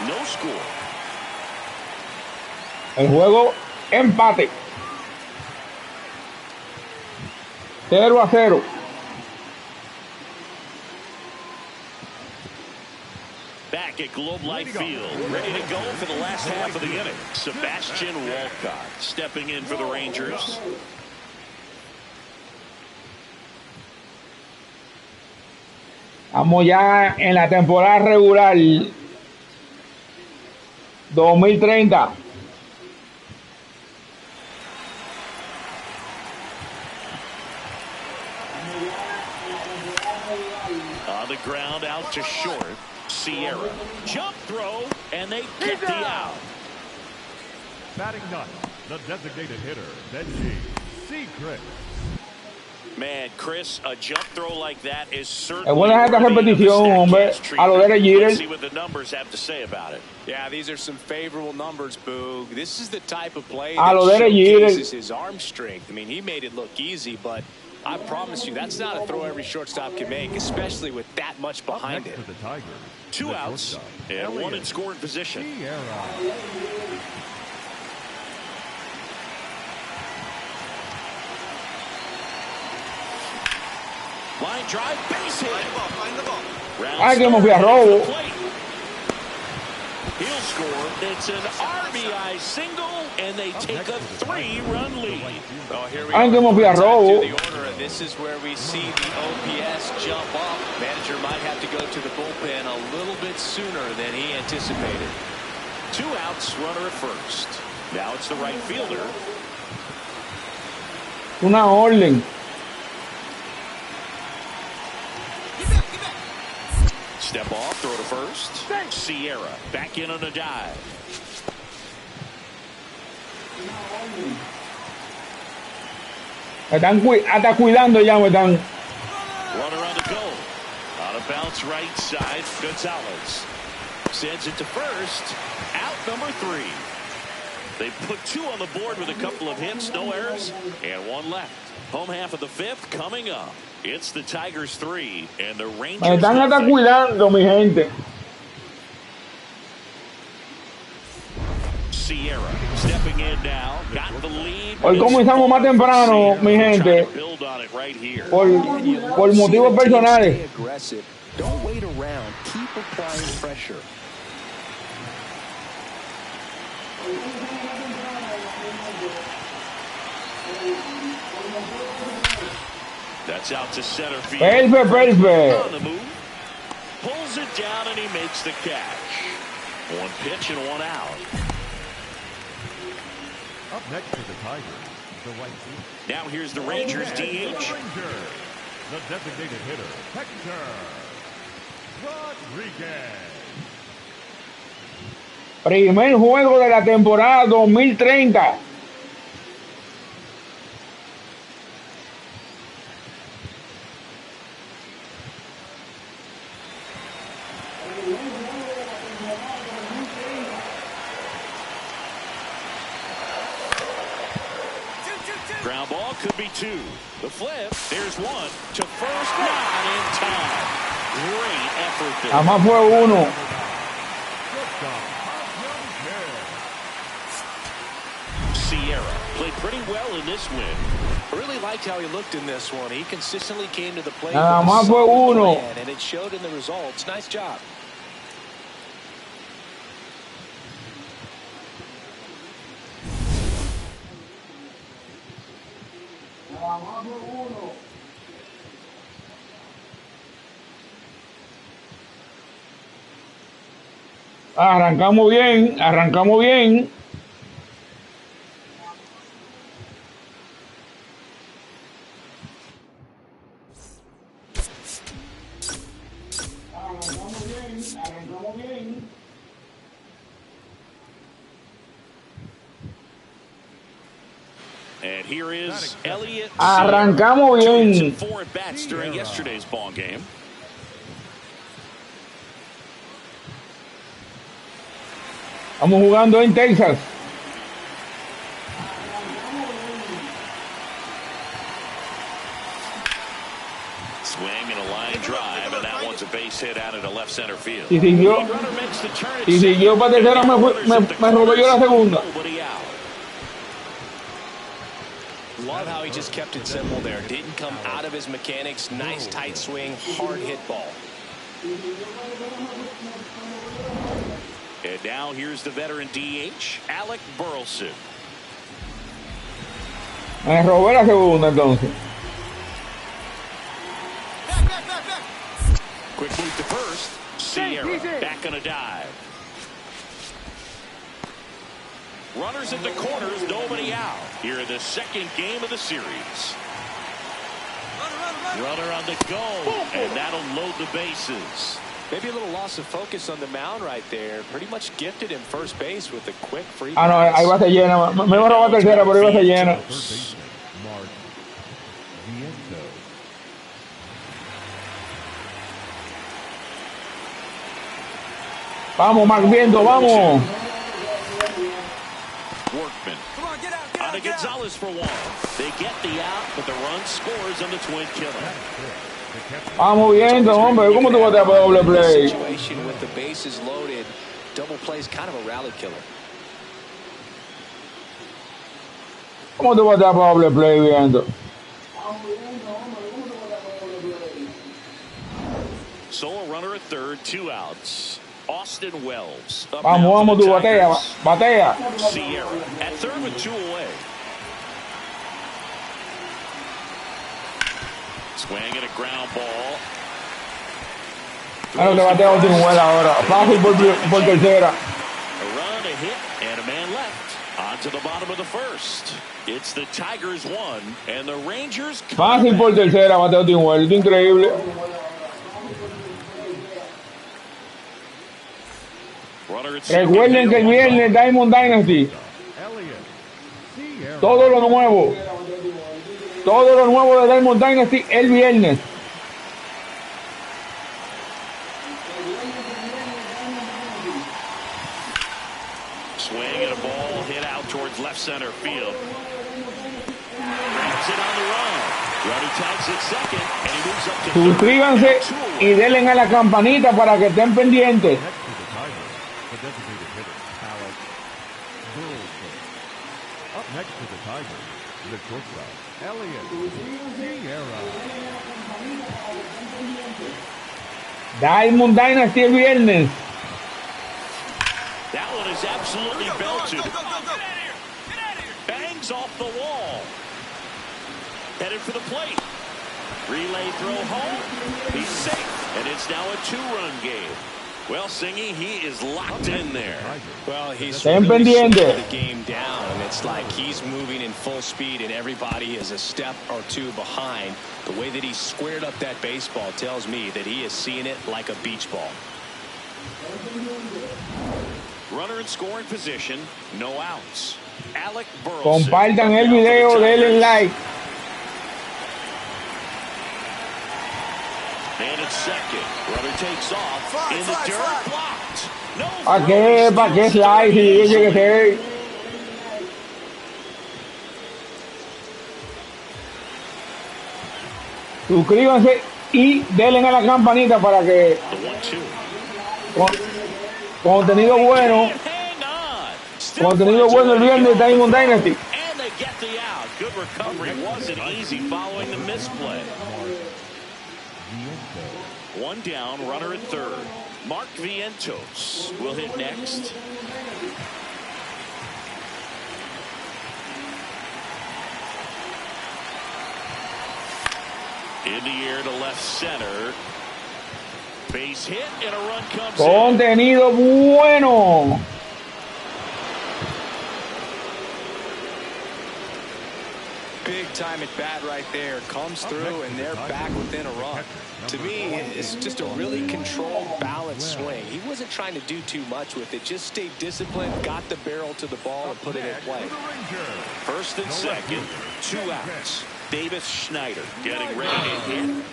No score. El juego empate. 0-0. Back at Globe Life Field, ready to go for the last half of the inning. Sebastian Walcott stepping in for the Rangers. Estamos ya en la temporada regular 2030. On the ground, out to short. Sierra. Jump throw, and they get the out. Batting ninth, the designated hitter, Benji C. Chris. Man, Chris, a jump throw like that is certainly Es buena esta repetición, hombre. A lo de Let's see what the numbers have to say about it. Yeah, these are some favorable numbers, Boog. This is the type of play A that lo de showcases his arm strength. I mean, he made it look easy, but I promise you, that's not a throw every shortstop can make, especially with that much behind it. For the Tigers, Two the outs shortstop, and Elliott one in scoring position. Sierra. Line drive, base hit. Find the ball. Ay, que me fui a robo. He'll score. It's an RBI single, and they take a 3-run lead. Oh, here we Ay, que me are. fui a robo. To the order, and this is where we see the OPS jump up. Manager might have to go to the bullpen a little bit sooner than he anticipated. Two outs, runner at first. Now it's the right fielder. Una orden. Step off, throw to first. Sierra back in on a dive. Me están hasta cuidando ya, me están. Runner on the go. Out of bounds right side. Gonzalez sends it to first. Out number 3. They put 2 on the board with a couple of hits, no errors, and 1 left. Home half of the 5th coming up. It's the Tigers 3 and the Rangers. Me están hasta cuidando, mi gente. Sierra stepping in now. Got the lead. Hoy comenzamos más temprano, mi gente. Build on it right here. Por motivos personales. Stay aggressive. Don't wait around. Keep applying pressure. That's out to center field. Perfect. On the move. Pulls it down and he makes the catch. One pitch and one out. Up next to the Tigers, the white team. Now here's the Rangers DH. The designated hitter, Hector Rodriguez. Primer juego de la temporada 2030. Ground ball could be two. The flip, there's one to first, not in time. Great effort there. Nada más fue uno. Sierra played pretty well in this win. I really liked how he looked in this one. He consistently came to the plate. Nada más fue uno. And it showed in the results. Nice job. Arrancamos bien, arrancamos bien. And here is Elliott. Arrancamos bien. 4 at bats during yesterday's ball game. Estamos jugando en Texas. Swing and a line drive, and that one's a base hit out into left center field. Y siguió para tercera, me robé yo la segunda. Love how he just kept it simple there. Didn't come out of his mechanics. Nice tight swing, hard hit ball. And now here's the veteran DH, Alec Burleson. Me robé la segunda entonces. Quick move to first. Sierra back on a dive. Runners at the corners, nobody out. Here in the second game of the series. Runner on the go, and that'll load the bases. Maybe a little loss of focus on the mound right there. Pretty much gifted him first base with a quick free Ah, no, ahí va a ser llena. Me va a robar tercera, pero iba a ser llena. Vamos, Marc Viento, vamos. Workman. On to Gonzalez for one. They get the out, but the run scores on the twin killer. Vamos viendo, hombre. ¿Cómo tú vas a doble play? Situation with the bases loaded, double play is kind of a rally killer. ¿Cómo tú vas a doble play viendo? Solo runner at third, 2 outs. Austin Wells. Vamos, tú batea, batea. Sierra at third with 2 away. Swing and a ground ball. Claro que batea último vuela ahora. Fácil por tercera. A run, a hit, and a man left. On to the bottom of the first. It's the Tigers 1 and the Rangers. Fácil por tercera, batea último vuela. Esto es increíble. Recuerden que el viernes Diamond Dynasty. Todo lo nuevo de Diamond Dynasty el viernes. Swing and a ball hit out towards left center field. Grabs it on the run. Runner tags at second and he moves up to Suscríbanse y denle a la campanita para que estén pendientes. Next to the Tigers, the shortstop, Elliott Sierra. Diamond Dynasty el viernes. That one is absolutely belted. Bangs off the wall. Headed for the plate. Relay throw home. He's safe, and it's now a 2-run game. Well, Singy, he is locked in there. Well, he's Ten really pendiente. slowed the game down, and it's like he's moving in full speed, and everybody is a step or two behind. The way that he squared up that baseball tells me that he is seeing it like a beach ball. Runner in scoring position, no outs. Alec Burleson. Compartan el video, denle like. And it's second. Runner takes off. In the dirt, blocked. No. ¿Para qué slide? Si yo llegué a ser. Suscríbanse y denle a la campanita para que contenido bueno el viernes de Diamond Dynasty. And they get the out. Good recovery. Wasn't easy following the misplay. One down, runner at third. Mark Vientos will hit next. In the air to left center. Base hit and a run comes Contenido bueno. Big time at bat right there. Comes through, and they're back within a run. To me, it's just a really controlled, balanced swing. He wasn't trying to do too much with it. Just stayed disciplined, got the barrel to the ball, and put it in play. First and second, 2 outs. Davis Schneider getting ready to hit.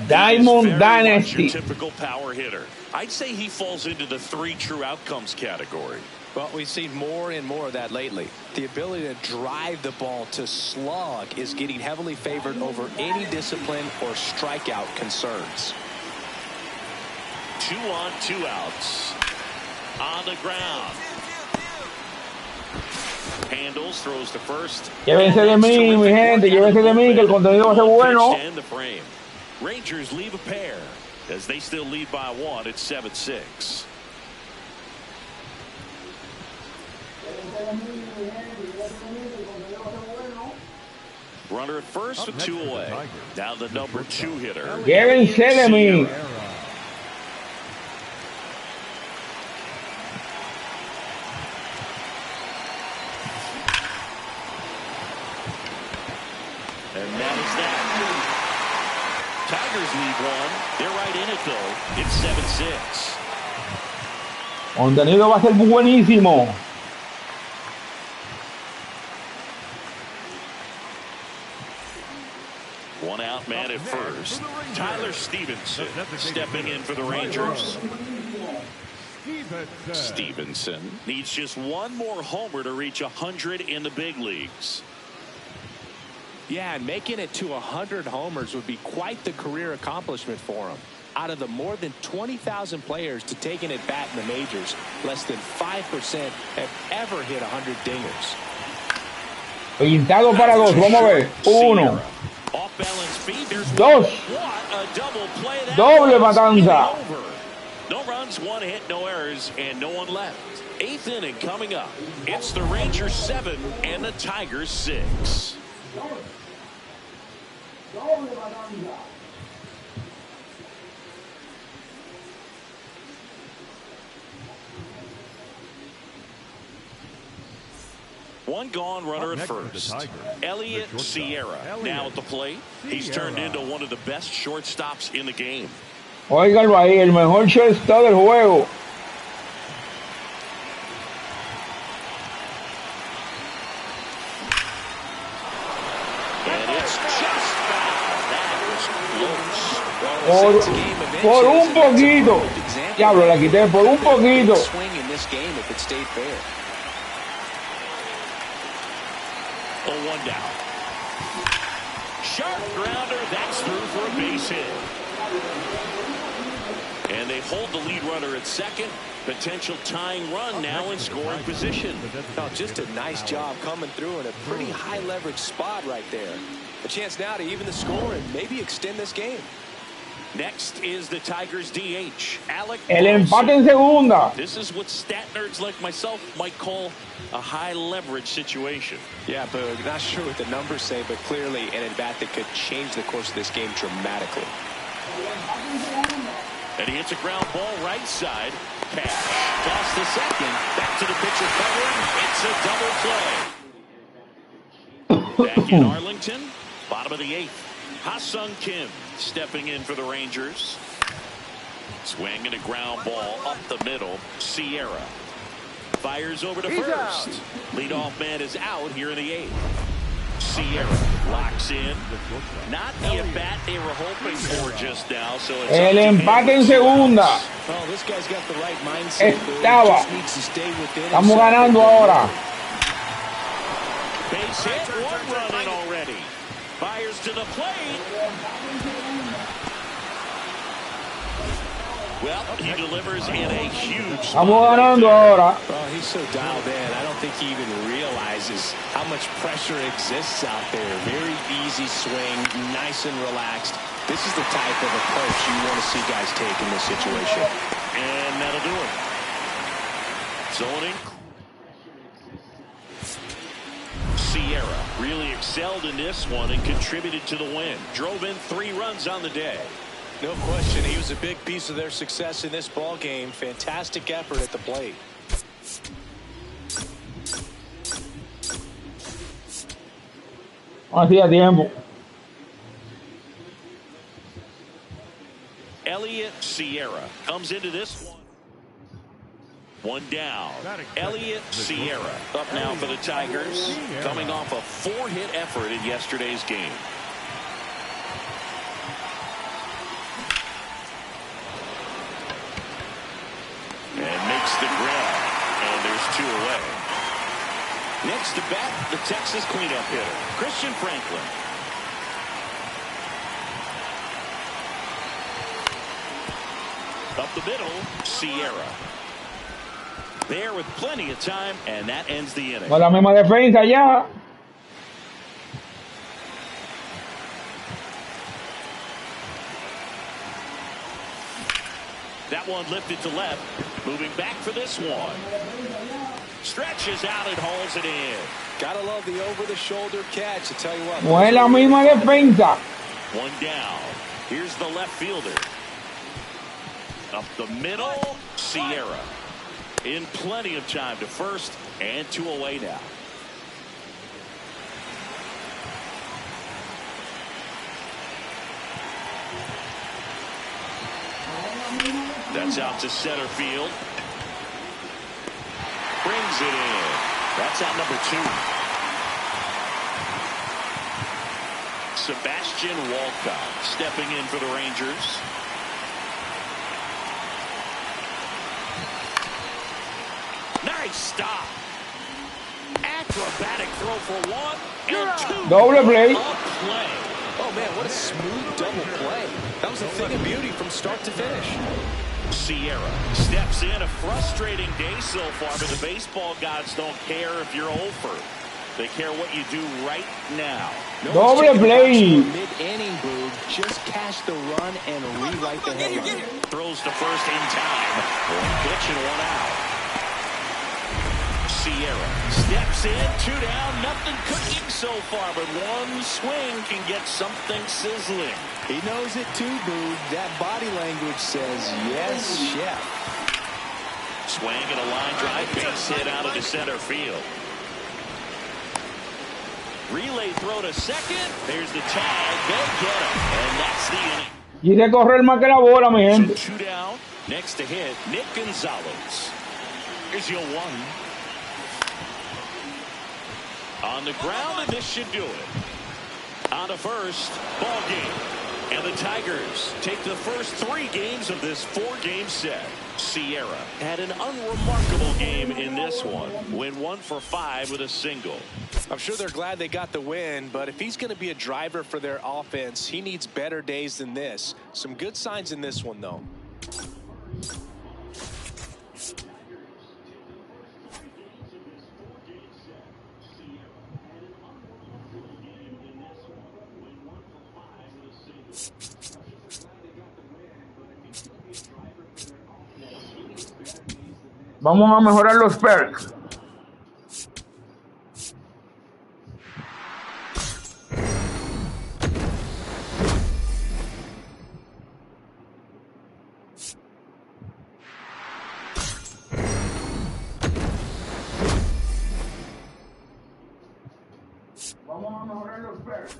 Diamond Dynasty. Typical power hitter. I'd say he falls into the 3 true outcomes category. Well, we've seen more and more of that lately. The ability to drive the ball to slug is getting heavily favored over any discipline or strikeout concerns. 2 on, 2 outs. On the ground. Handles, throws to first. Llévense de mí, mi gente, llévense de mí, que el contenido va a ser bueno. Rangers leave a pair as they still lead by 1 at 7-6. Runner at first with 2 away. Now the number 2 hitter. Llévense de mí. And that is that. Tigers lead 1. They're right in it though. It's 7-6. Contenido va a ser buenísimo. One out man at first. Tyler Stevenson stepping in for the Rangers. Stevenson needs just 1 more homer to reach 100 in the big leagues. Yeah, and making it to 100 homers would be quite the career accomplishment for him. Out of the more than 20,000 players to take an at bat in the majors, less than 5% have ever hit 100 dingers. Pintado para 2, vamos a ver. 1, 2, doble matanza. No runs, 1 hit, no errors, and no one left. 8th inning coming up. It's the Rangers 7 and the Tigers 6. One gone, runner at first. Elliot Sierra now at the plate. He's turned into one of the best shortstops in the game. Óiganlo ahí, el mejor shortstop del juego. And it's just foul. That was close. Por un poquito. Diablo, la quité por un poquito. Swing in this game if it stayed fair. 0-1 down. Sharp grounder. That's through for a base hit. And they hold the lead runner at second. Potential tying run now in scoring position. Oh, just a nice job coming through in a pretty high leverage spot right there. A chance now to even the score and maybe extend this game. Next is the Tigers DH, Alec. El empate en segunda. This is what stat nerds like myself might call a high leverage situation. Yeah, Boog, not sure what the numbers say, but clearly an at-bat that could change the course of this game dramatically. And he hits a ground ball right side. Cash. Toss to second. Back to the pitcher covering. It's a double play. Back in Arlington. Bottom of the 8th. Ha-Sung Kim stepping in for the Rangers. Swinging a ground ball up the middle. Sierra fires over to first. Leadoff man is out here in the 8th. Sierra locks in. Not the at-bat they were hoping for just now. So it's El empate en segunda. Oh, this guy's got the right mindset. Estaba. Just needs to stay within Estamos ganando ahora. Base hit, 1 run in already. Fires to the plate. Well, he delivers in a huge spot. Estamos ganando ahora. Oh, he's so dialed in. I don't think he even realizes how much pressure exists out there. Very easy swing, nice and relaxed. This is the type of approach you want to see guys take in this situation. And that'll do it. Zoning. Sierra really excelled in this one and contributed to the win. Drove in 3 runs on the day. No question, he was a big piece of their success in this ball game. Fantastic effort at the plate. Hacía tiempo. Elliott Sierra comes into this one. 1 down. Elliott Sierra up now for the Tigers, coming off a 4-hit effort in yesterday's game. And makes the grab, and there's 2 away. Next to bat, the Texas cleanup hitter, Christian Franklin. Up the middle, Sierra. There with plenty of time, and that ends the inning. Con la misma defensa ya. That one lifted to left. Moving back for this one. Stretches out and hauls it in. Gotta love the over-the-shoulder catch. I tell you what. No es la misma defensa. 1 down. Here's the left fielder. Up the middle, Sierra. In plenty of time to first, and 2 away now. That's out to center field. Brings it in. That's out number 2. Sebastian Walcott stepping in for the Rangers. Nice stop. Acrobatic throw for 1 and 2. Doble play. A play. Oh, man, what a smooth double play. That was a thing of beauty from start to finish. Sierra steps in. A frustrating day so far, but the baseball gods don't care if you're over. They care what you do right now. Doble play. Mid-inning, Boog. Just cash the run and rewrite the headline. Throws to first in time. 1 pitch and 1 out. Sierra steps in. 2 down. Nothing cooking so far, but 1 swing can get something sizzling. He knows it too, Boog. That body language says, yes, chef. Swing and a line drive. Base hit out into center field. Relay throw to second. There's the tag. They get him. And that's the inning. Quiere correr más que la bola, mi So gente. 2 down. Next to hit, Nick Gonzalez. Here's your 1. On the ground, and this should do it. On to first, ball game. And the Tigers take the first 3 games of this 4-game set. Sierra had an unremarkable game in this one. Went 1 for 5 with a single. I'm sure they're glad they got the win, but if he's going to be a driver for their offense, he needs better days than this. Some good signs in this one, though. Vamos a mejorar los perks. Vamos a mejorar los perks.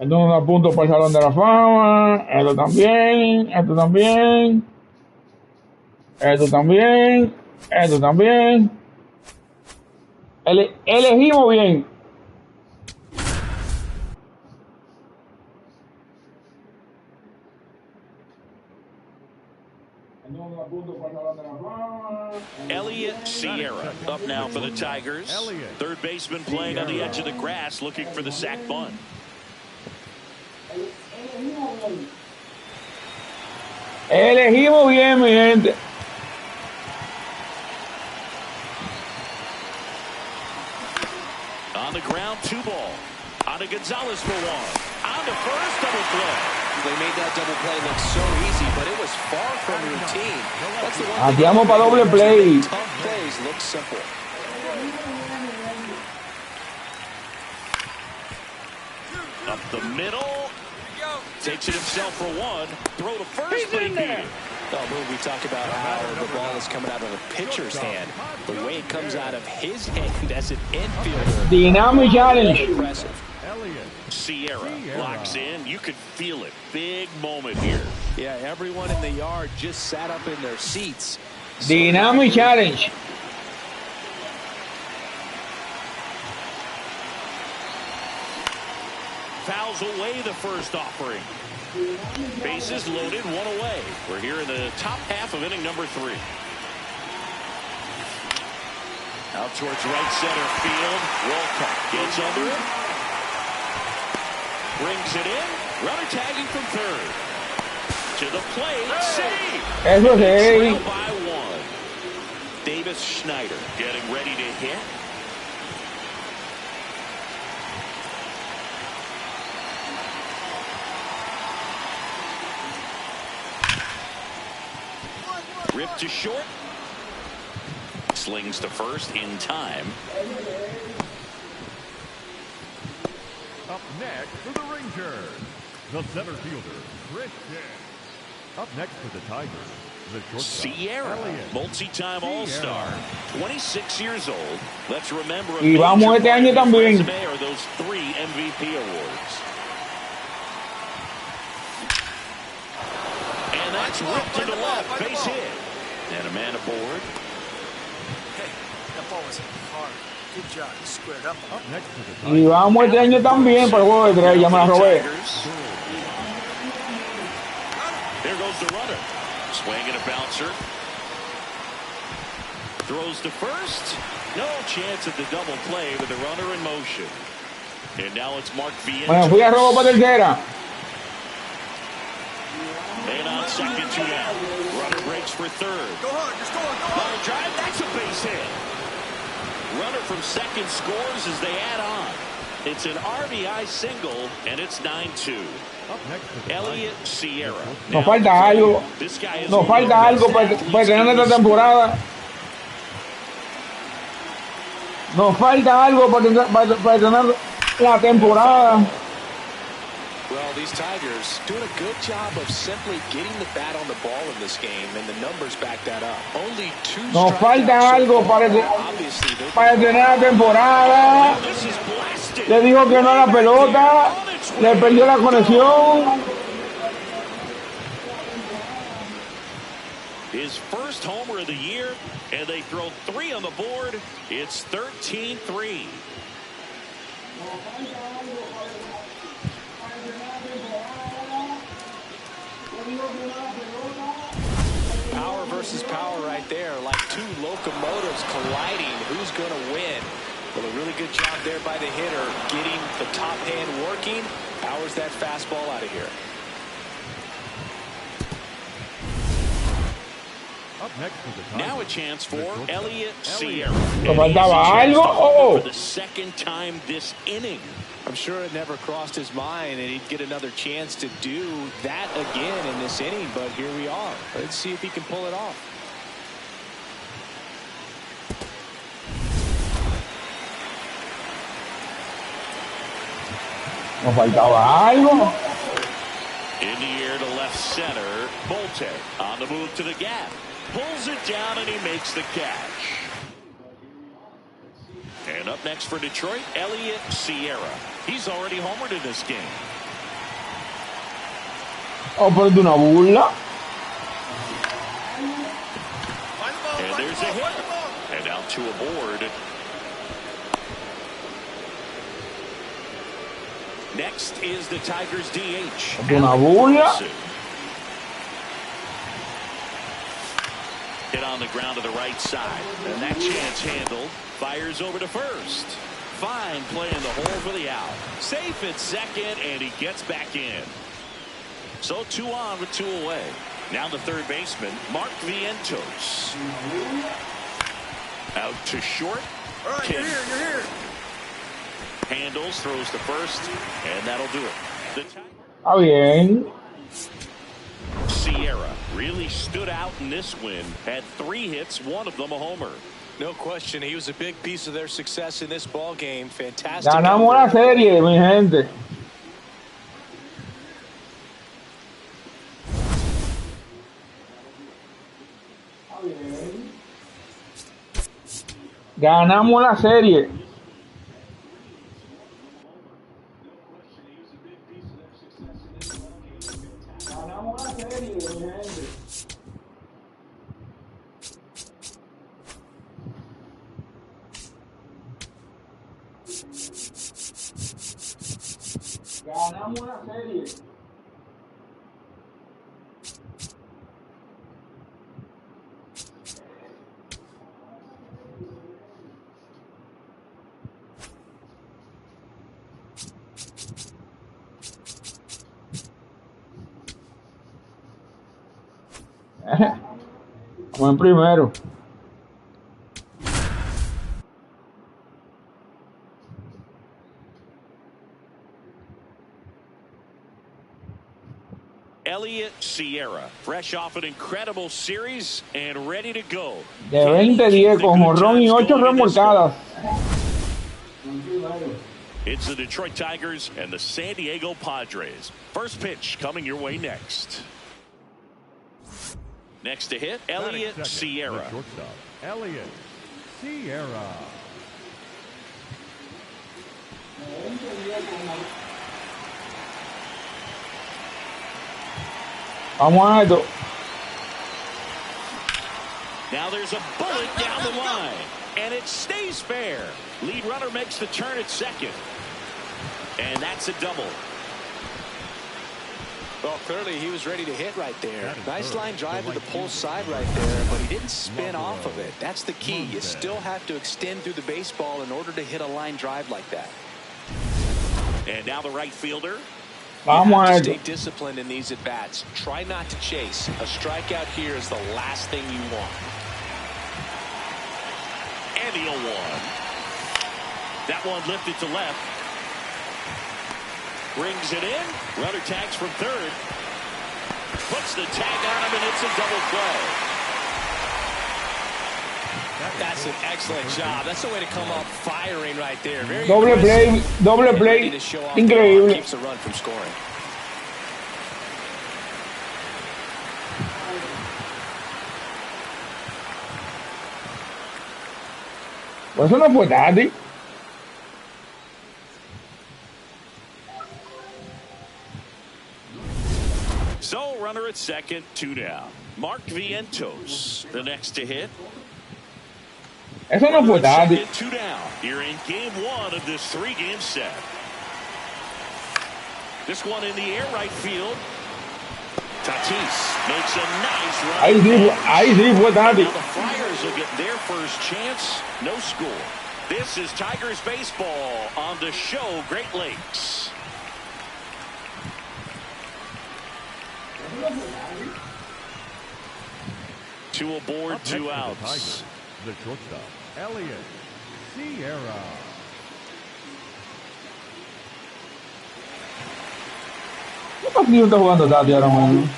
Esto nos da puntos para el Salón de la Fama. Esto también. Esto también. Esto también. Esto también. Elegimos bien. Elliott Sierra up now for the Tigers. Third baseman playing on the edge of the grass, looking for the sac bunt. Elegimos bien, mi gente. On the ground, 2 ball. On to Gonzalez for 1. On to first, double play. They made that double play look so easy, but it was far from routine. That's the one thing. Aquí vamos para doble play. Tough plays look simple. Up the middle. Takes it himself for 1. Throw to first, but he beat it. We talk about how the ball is coming out of a pitcher's hand. The way it comes out of his hand as an infielder. Dynamic challenge. Impressive. Sierra locks in. You could feel it. Big moment here. Yeah, everyone in the yard just sat up in their seats. Dynamic challenge. Fouls away the first offering. Bases loaded, 1 away. We're here in the top half of inning number 3. Out towards right center field. Walcott gets under it. Brings it in. Runner tagging from third. To the plate. Save. Eso Trail sí. by 1. Davis Schneider getting ready to hit. Ripped to short. Slings to first in time. Up next for the Rangers, the center fielder, Christian. Up next for the Tigers, the shortstop, Sierra, Elliott. multi-time All-Star, 26 years old. Let's remember a Y vamos major este part año of his también. resume are those 3 MVP awards. And that's ripped to the left, base hit. And a man aboard. Hey, that ball was hard. Good job. You squared up. Up next for the Y Tigers, vamos este año también para el juego de 3. Ya me la robé. Tigers. There goes the runner. Swinging a bouncer. Throws to first. No chance at the double play with the runner in motion. And now it's Mark Vientos. Bueno, fui a robo para tercera. And on second, 2 down. Runner breaks for third. Go hard. Just go on. Go hard. Line drive. That's a base hit. Runner from second scores as they add on. It's an RBI single, and it's 9-2. up next for the Elliott Sierra. Nos falta algo. This guy is Nos one of falta the algo best para athletes tener in esta this temporada. Nos falta algo para tener la temporada. Well, these Tigers doing a good job of simply getting the bat on the ball in this game, and the numbers back that up. Only 2 Nos strikeouts falta so algo far. para Obviously, they tener la temporada. This is blasted. Le dijo que no a la pelota. Le perdió la conexión. His first homer of the year, and they throw 3 on the board. It's 13-3. Power versus power right there, like 2 locomotives colliding. Who's going to win? Well, a really good job there by the hitter, getting the top hand working. Powers that fastball out of here. Up next to the Now a chance for Elliott Sierra. ¿Te faltaba algo? Oh. For the second time this inning. I'm sure it never crossed his mind that he'd get another chance to do that again in this inning, but here we are. Let's see if he can pull it off. Nos faltaba algo. In the air to left center, Bolte on the move to the gap. Pulls it down and he makes the catch. And up next for Detroit, Elliott Sierra. He's already homered in this game. Oh, pero de una burla. And there's a hit. And out to a board. Next is the Tigers DH. De una burla. Hit on the ground to the right side. And that chance handled. Fires over to first. Fine play in the hole for the out. Safe at second, and he gets back in. So 2 on with 2 away. Now the third baseman, Mark Vientos. Out to short. All right, you're here. Handles, throws to first, and that'll do it. Está bien. Sierra really stood out in this win. Had 3 hits, 1 of them a homer. No question, he was a big piece of their success in this ball game. Fantastic. Ganamos la serie, mi gente. Ganamos la serie. Ganamos la serie, mi gente. Ganamos la serie. Vamos en primero. Elliott Sierra, fresh off an incredible series and ready to go. De 20-10 con jonrón y 8 remolcadas. It's the Detroit Tigers and the San Diego Padres. First pitch coming your way next. Next to hit, Elliott Sierra. Elliott Sierra. Vamos a esto. Now there's a bullet down the line, and it stays fair. Lead runner makes the turn at second, and that's a double. Well, clearly he was ready to hit right there. Nice line drive to the pull side right there, but he didn't spin off of it. That's the key. You still have to extend through the baseball in order to hit a line drive like that. And now the right fielder. Vamos a Stay esto. disciplined in these at-bats. Try not to chase. A strikeout here is the last thing you want. And the 0-1. That one lifted to left. Brings it in. Runner tags from third. Puts the tag on him, and it's a double play. That's an excellent job. That's the way to come up firing right there. Very Doble play, doble play. Increíble. Keeps the run from scoring. Pues eso no fue tarde. So, runner at second, 2 down. Mark Vientos, the next to hit. Eso no fue tarde. Second, 2 down. You're in game 1 of this 3-game set. This one in the air right field. Tatis makes a nice run. Ahí sí fue tarde. Now the Flyers will get their first chance. No score. This is Tigers baseball on the show Great Lakes. Two aboard, two outs. The shortstop, Elliott Sierra. ¿Qué partido está jugando Tati ahora mismo?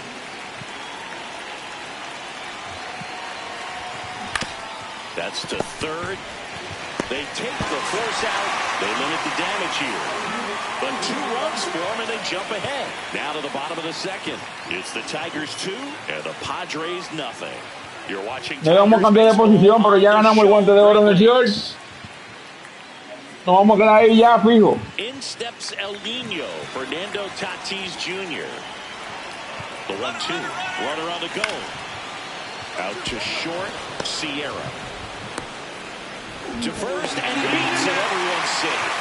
That's to third. They take the force out. They limit the damage here. But 2 runs for them and they jump ahead. Now to the bottom of the second. It's the Tigers 2 and the Padres nothing. You're watching. No vamos a cambiar de posición, pero ya ganamos el guante de oro en el short. Nos vamos a quedar ahí ya fijo. In steps El Nino, Fernando Tatis Jr. The 1-2. Runner on the go. Out to short, Sierra. To first and beats it. Everyone's safe.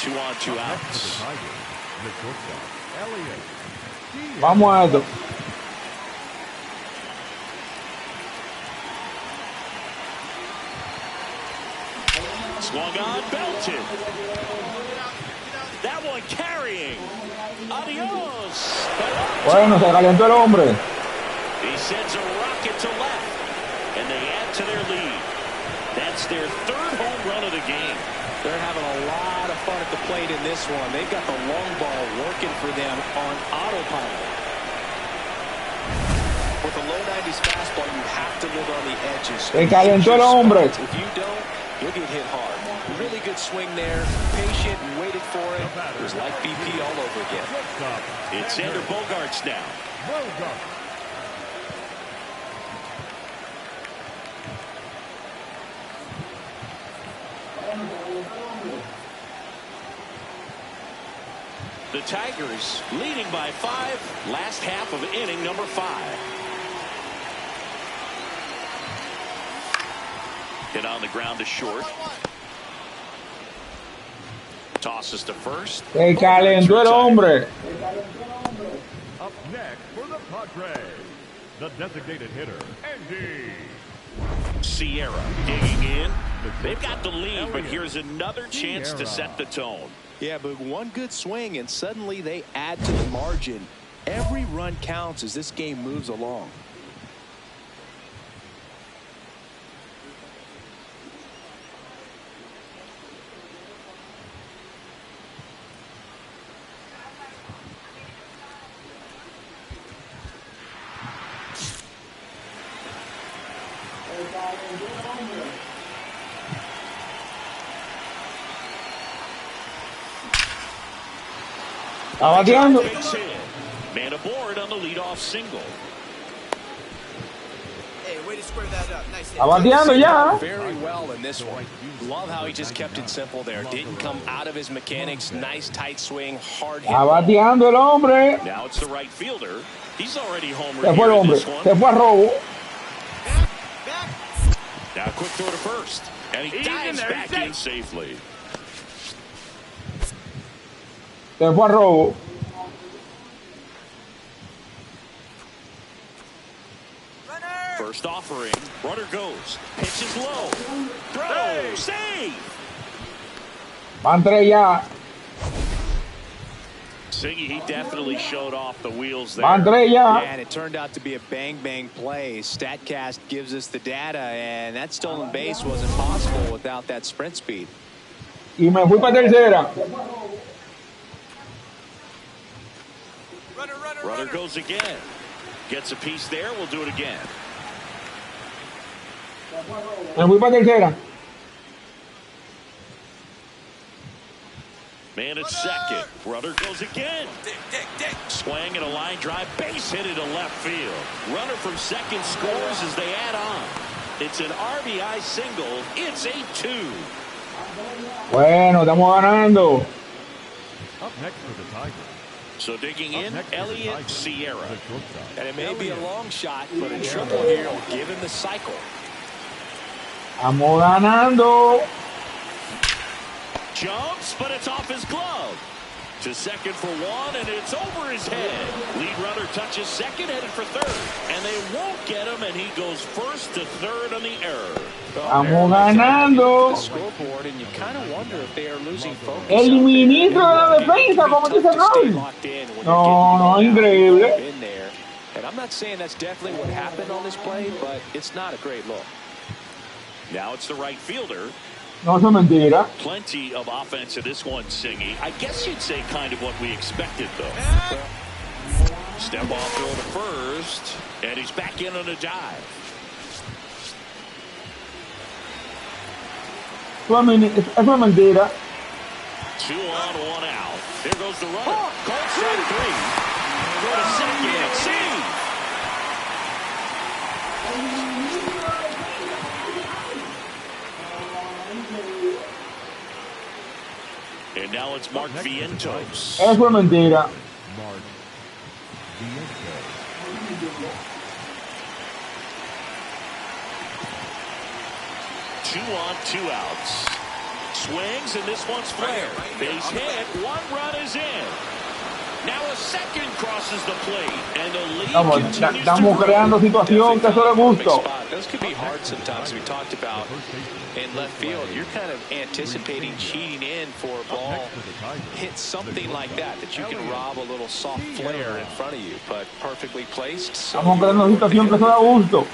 2 on, 2 outs. Vamos a esto. Swung on, belted. That one carrying. Adios. Bueno, se calentó el hombre. He sends a rocket to left, and they add to their lead. That's their 3rd home run of the game. They're having a lot of fun at the plate in this one. They've got the long ball working for them on autopilot. With a low 90s fastball, you have to live on the edges. Se calentó el hombre. If you don't, you'll get hit hard. Really good swing there. Patient and waited for it. It was like BP all over again. It's Xander Bogaerts now. The Tigers leading by 5. Last half of inning number 5. Hit on the ground to short. Tosses to first. Se calentó el hombre. Up next for the Padres, the designated hitter, Andy Sierra digging in. They've got the lead, but here's another chance to set the tone. Yeah, but one good swing and suddenly they add to the margin. Every run counts as this game moves along. Está bateando. Man aboard on the leadoff single. Hey, way to square that up. Nice hit. Está bateando ya. Very well in this one. Love how he just kept it simple there. Didn't come out of his mechanics. Nice tight swing, hard hit. Está bateando el hombre. Now it's the right fielder. He's already homered Se fue el here in hombre. this one. Se fue a robo. Back. Now quick throw to first. And he dives back in safely. Se fue a robo. First offering. Runner goes. Pitches low. Throw. Save. Van 3 ya. Siggy, he definitely showed off the wheels there. Van 3 ya. And it turned out to be a bang-bang play. StatCast gives us the data, and that stolen base wasn't possible without that sprint speed. Y me fui para tercera. Runner goes again. Gets a piece there. We'll do it again. Me fui para tercera. Man at second. Runner goes again. Swing and a line drive. Base hit into left field. Runner from second scores as they add on. It's an RBI single. It's 8-2. Bueno, estamos ganando. Up next for the Tigers. So digging in, Elliott Sierra. And it may be a long shot, but a triple here will give him the cycle. Estamos ganando. Jumps, but it's off his glove. To second for one, and it's over his head. Lead runner touches second, headed for third. And they won't get him, and he goes first to third on the error. Estamos ganando. El ministro de la defensa cometió ese error. No, increíble. And I'm not saying that's definitely what happened on this play, but it's not a great look. Now it's the right fielder. No, eso es mentira. Plenty of offense in this one, Singy. I guess you'd say kind of what we expected, though. Step off throw to first, and he's back in on a dive. Eso es mentira. 2 on, 1 out. There goes the runner. Cold strike 3. Go to second. See. And now it's Mark Vientos. Eso es mentira. Mark Vientos. 2 on, 2 outs. Swings, and this one's fair. Base hit. 1 run is in. Now a second crosses the plate, and the lead estamos creando situación que eso le gustó. Those could be hard sometimes. We talked about in left field. You're kind of anticipating cheating in for a ball, hit something like that you can rob a little soft flare in front of you, but perfectly placed. So estamos creando situación que eso le gustó.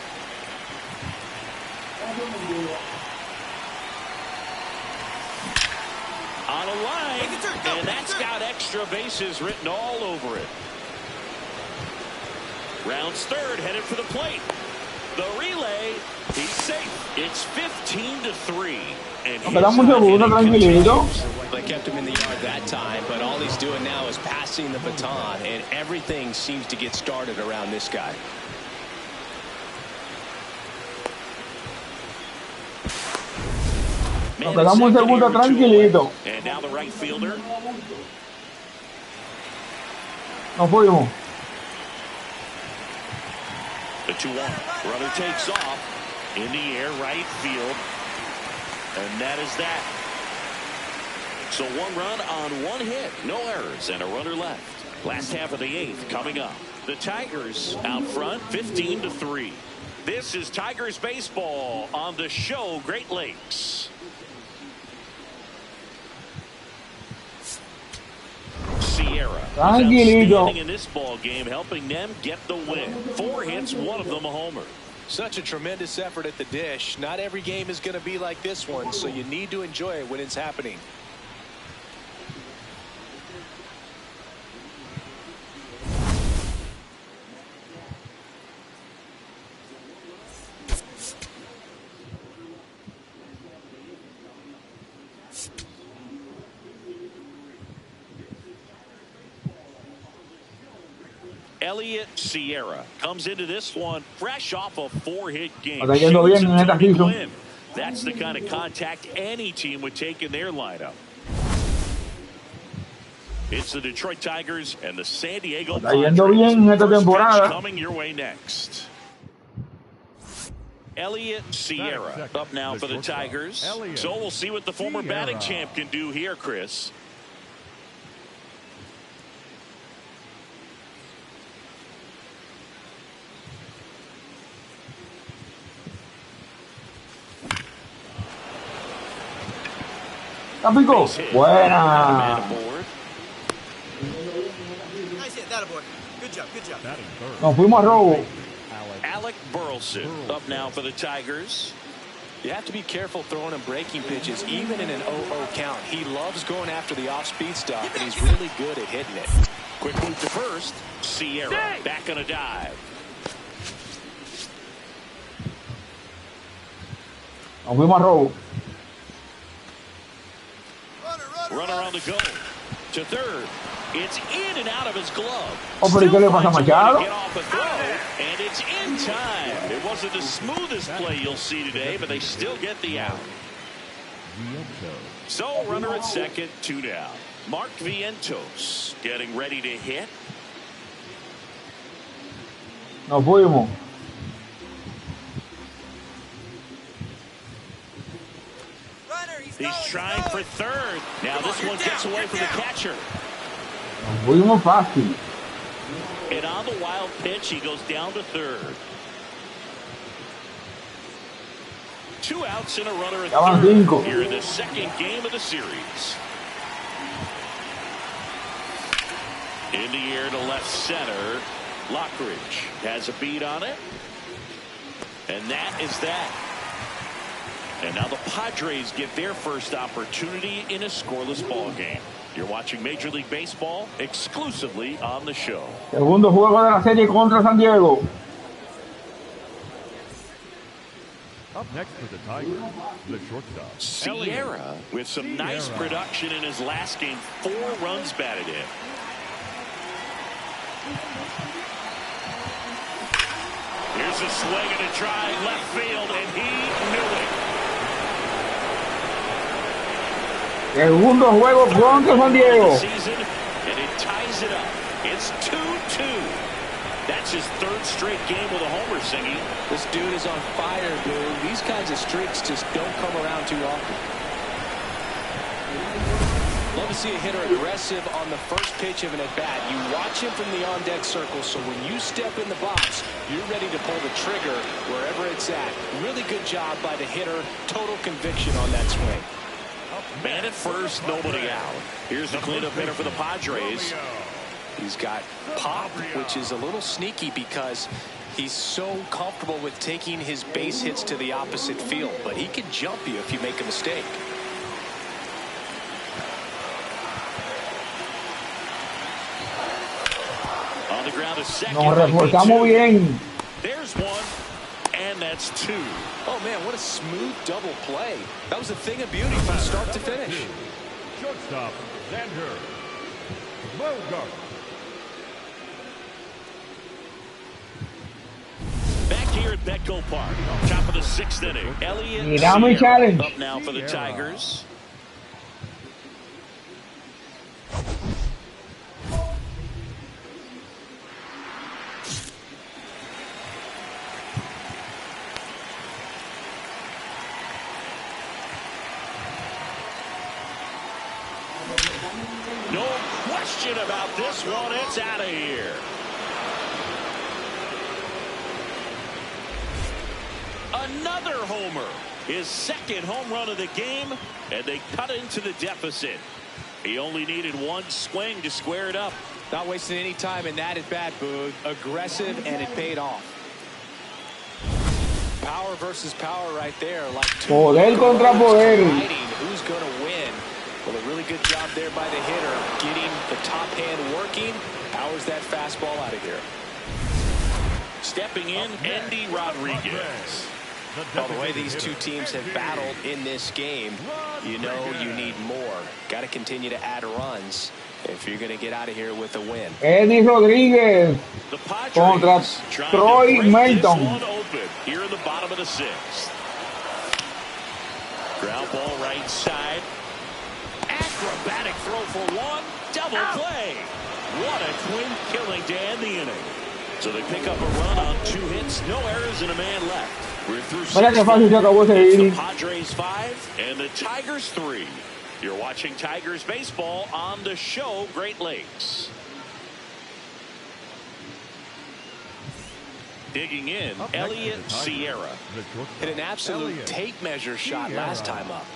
On a line, and that's got extra bases written all over it. Rounds third, headed for the plate. The relay, he's safe. It's 15-3. And they kept him in the yard that time, but all he's doing now is passing the baton, and everything seems to get started around this guy. Nos quedamos en segunda tranquilito. And now the right fielder. Nos fuimos. The 2-1. Runner takes off in the air, right field. And that is that. So 1 run on 1 hit. No errors and a runner left. Last half of the 8th coming up. The Tigers out front 15-3. This is Tigers baseball on the show Great Lakes. Sierra outstanding in this ball game, helping them get the win. 4 hits, 1 of them a homer. Such a tremendous effort at the dish. Not every game is going to be like this one, so you need to enjoy it when it's happening. Sierra comes into this one fresh off a 4-hit game. That's the kind of contact any team would take in their lineup. It's the Detroit Tigers and the San Diego Padres. Coming your way next. Sierra up now for the Tigers. So we'll see what the former batting champ can do here, Chris. Capico, buena. Nice hit, that aboard. Good job, good job. Nos fuimos a robo. Alec Burleson up now for the Tigers. You have to be careful throwing him breaking pitches, even in an 0-0 count. He loves going after the off-speed stuff, and he's really good at hitting it. Quick move to first. Sierra back on a dive. Nos fuimos a robo. Runner on the go. To third. It's in and out of his glove. Pero ¿qué le pasa a Machado? Get off a throw, and it's in time. It wasn't the smoothest play you'll see today, but they still get the out. So runner at second, 2 down. Mark Vientos getting ready to hit. Nos fuimos. He's trying for third. Now this one gets away from the catcher. Fuimos fácil. And on the wild pitch, he goes down to third. 2 outs and a runner at third here in the second game of the series. In the air to left center. Lockridge has a beat on it. And that is that. And now the Padres get their first opportunity in a scoreless ball game. You're watching Major League Baseball exclusively on the show. Segundo juego de la serie contra San Diego. Up next for the Tigers, the shortstop. Sierra with some nice production in his last game. 4 runs batted in. Here's a swing and a drive left field, and he knew it. Segundo juego contra San Diego. Season, and it ties it up. It's 2-2. That's his 3rd straight game with a homer, Singy. This dude is on fire, dude. These kinds of streaks just don't come around too often. Love to see a hitter aggressive on the first pitch of an at-bat. You watch him from the on-deck circle, so when you step in the box, you're ready to pull the trigger wherever it's at. Really good job by the hitter. Total conviction on that swing. Man at first, nobody out. Here's the cleanup hitter for the Padres. He's got pop, which is a little sneaky because he's so comfortable with taking his base hits to the opposite field, but he can jump you if you make a mistake. On the ground, a second. Nos reforzamos bien. There's one, and that's 2. Oh man, what a smooth double play. That was a thing of beauty from start to finish. Shortstop, Xander Bogaerts. Back here at Petco Park, top of the 6th inning. Elliott challenge. up now for the Tigers. No question about this one. It's out of here. Another homer. His 2nd home run of the game, and they cut into the deficit. He only needed 1 swing to square it up. Not wasting any time in that at-bat, Boog. Aggressive, and it paid off. Power versus power right there. Like poder contra poder. Who's going to win? Well, a really good job there by the hitter, getting the top hand working. Powers that fastball out of here. Stepping in, Andy Rodriguez. Well, the way these two teams have battled in this game, you know you need more. Got to continue to add runs if you're going to get out of here with a win. Eddie Rodriguez contra Troy Melton. Here in the bottom of the 6th. Ground ball right side. Acrobatic throw for 1. Double play. What a twin killing to end the inning. So they pick up a run on 2 hits, no errors, and a man left. We're through 6. The Padres 5 and the Tigers 3. You're watching Tigers baseball on the show Great Lakes. Digging in, Elliott Sierra. Hit an absolute tape measure shot last time up.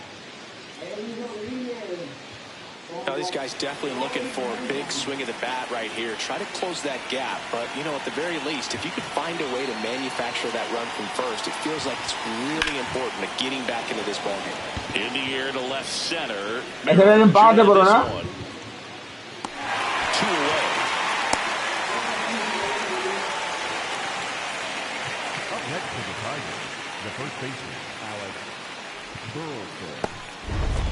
Now, these guys definitely looking for a big swing of the bat right here. Try to close that gap. But, you know, at the very least, if you could find a way to manufacture that run from first, it feels like it's really important to getting back into this ballgame. In the air to left center. Ese era el empate, pero no. 2 away. Up next for the Tigers, the first baseman, Alex Burleson.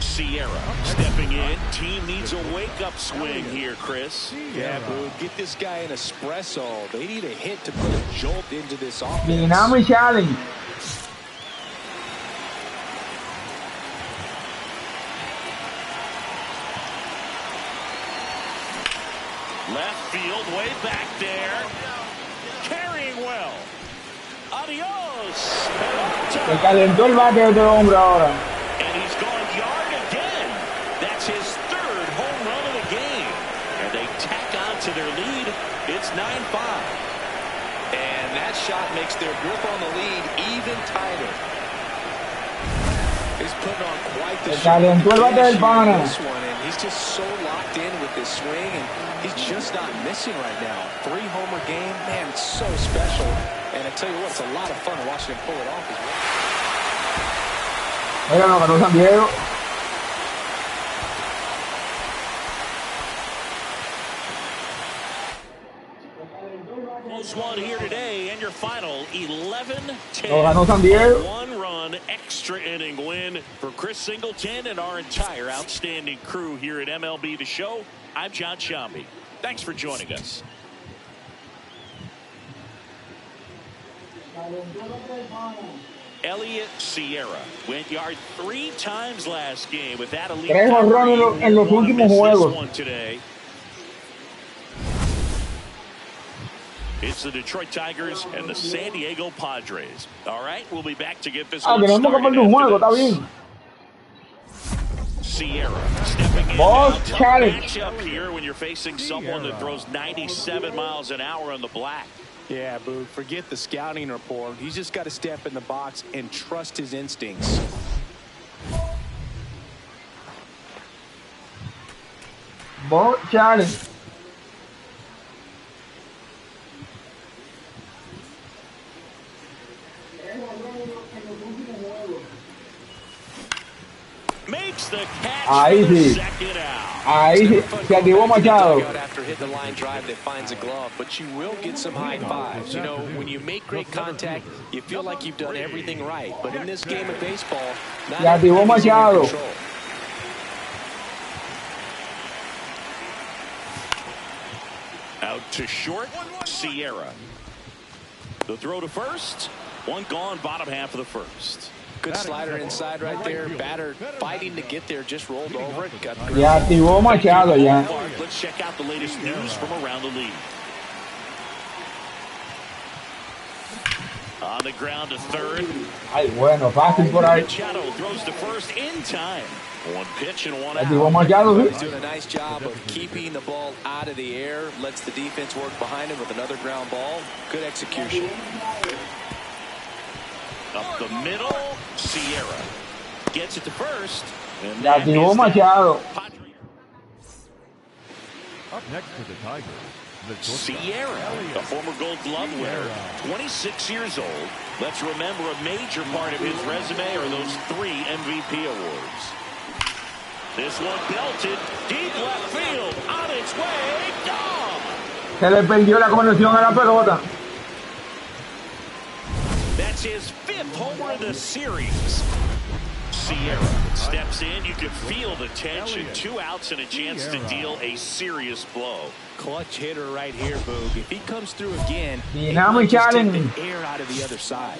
Sierra stepping in. Team needs a wake-up swing here, Chris. Yeah, boo. Get this guy an espresso. They need a hit to put a jolt into this offense. Dynamic challenge. Left field, way back there. Carrying well. Adios. Se calentó el bate de otro hombre ahora. And he's gone yard again. That's his 3rd home run of the game. And they tack on to their lead. It's 9-5. And that shot makes their grip on the lead even tighter. He's putting on quite the shot. This one, and he's just so locked in with this swing, and he's just not missing right now. 3-homer game, man, it's so special. And I tell you what, it's a lot of fun watching him pull it off as well. Oigan, ganó San Diego. One here today, and your final 11-10. Ganó San Diego. One-run extra inning win for Chris Singleton and our entire outstanding crew here at MLB The Show. I'm John Shambi. Thanks for joining us. Elliot Sierra went yard 3 times last game with that elite. 3 jonrones en los últimos juegos. Today. It's the Detroit Tigers and the San Diego Padres. All right, we'll be back to get this one tenemos que perder un juego, está bien. Sierra stepping in. Challenge up here when you're facing someone that throws 97 miles an hour on the black. Yeah, Boo, forget the scouting report. He's just got to step in the box and trust his instincts. Ball challenge. Makes the catch. Ahí sí. Ahí sí. Se activó Machado. After hitting the line drive that finds a glove, but you will get some high fives. You know, when you make great contact, you feel like you've done everything right. But in this game of baseball, not Se activó Machado. Out to short, Sierra. The throw to first. One gone, bottom half of the first. Good slider inside right there. Batter fighting to get there, just rolled over it. Ya activó Machado ya. Let's check out the latest news from around the league. On the ground to third. Ay, bueno, fácil por ahí. Machado throws to first in time. One pitch and one Activó out. Machado, He's doing a nice job of keeping the ball out of the air. Lets the defense work behind him with another ground ball. Good execution. Up the middle, Sierra gets it to first. And Ya activó Machado. Up next to the Tigers, the Sierra, a former Gold Glove winner, 26 years old. Let's remember a major part of his resume are those 3 MVP awards. This one belted deep left field, on its way, gone. Se le perdió la conexión a la pelota. That's his 5th homer in the series. Sierra steps in. You can feel the tension. 2 outs and a chance to deal a serious blow. Clutch hitter right here, Boog. If he comes through again, he Dynamic might just take challenge. the air out of the other side.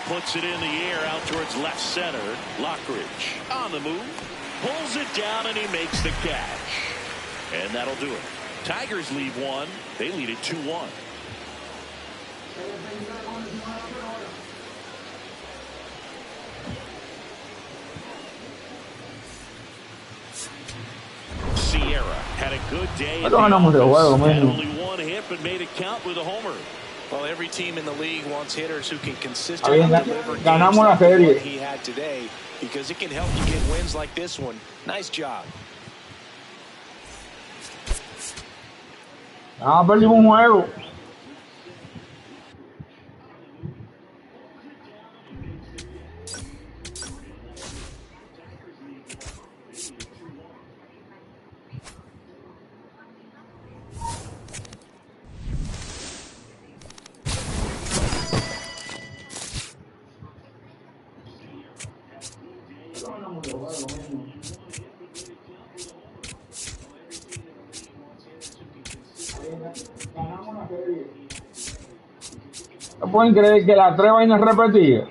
Puts it in the air out towards left center. Lockridge on the move. Pulls it down and he makes the catch. And that'll do it. Tigers lead 1. They lead it 2-1. Sierra had a good day. Had only 1 hit but made it count with a homer. Well, every team in the league wants hitters who can consistently deliver games ganamos la like the serie. one he had today, because it can help you get wins like this one. Nice job. Ah, perdimos un juego. ¿No pueden creer que las 3 vainas repetidas?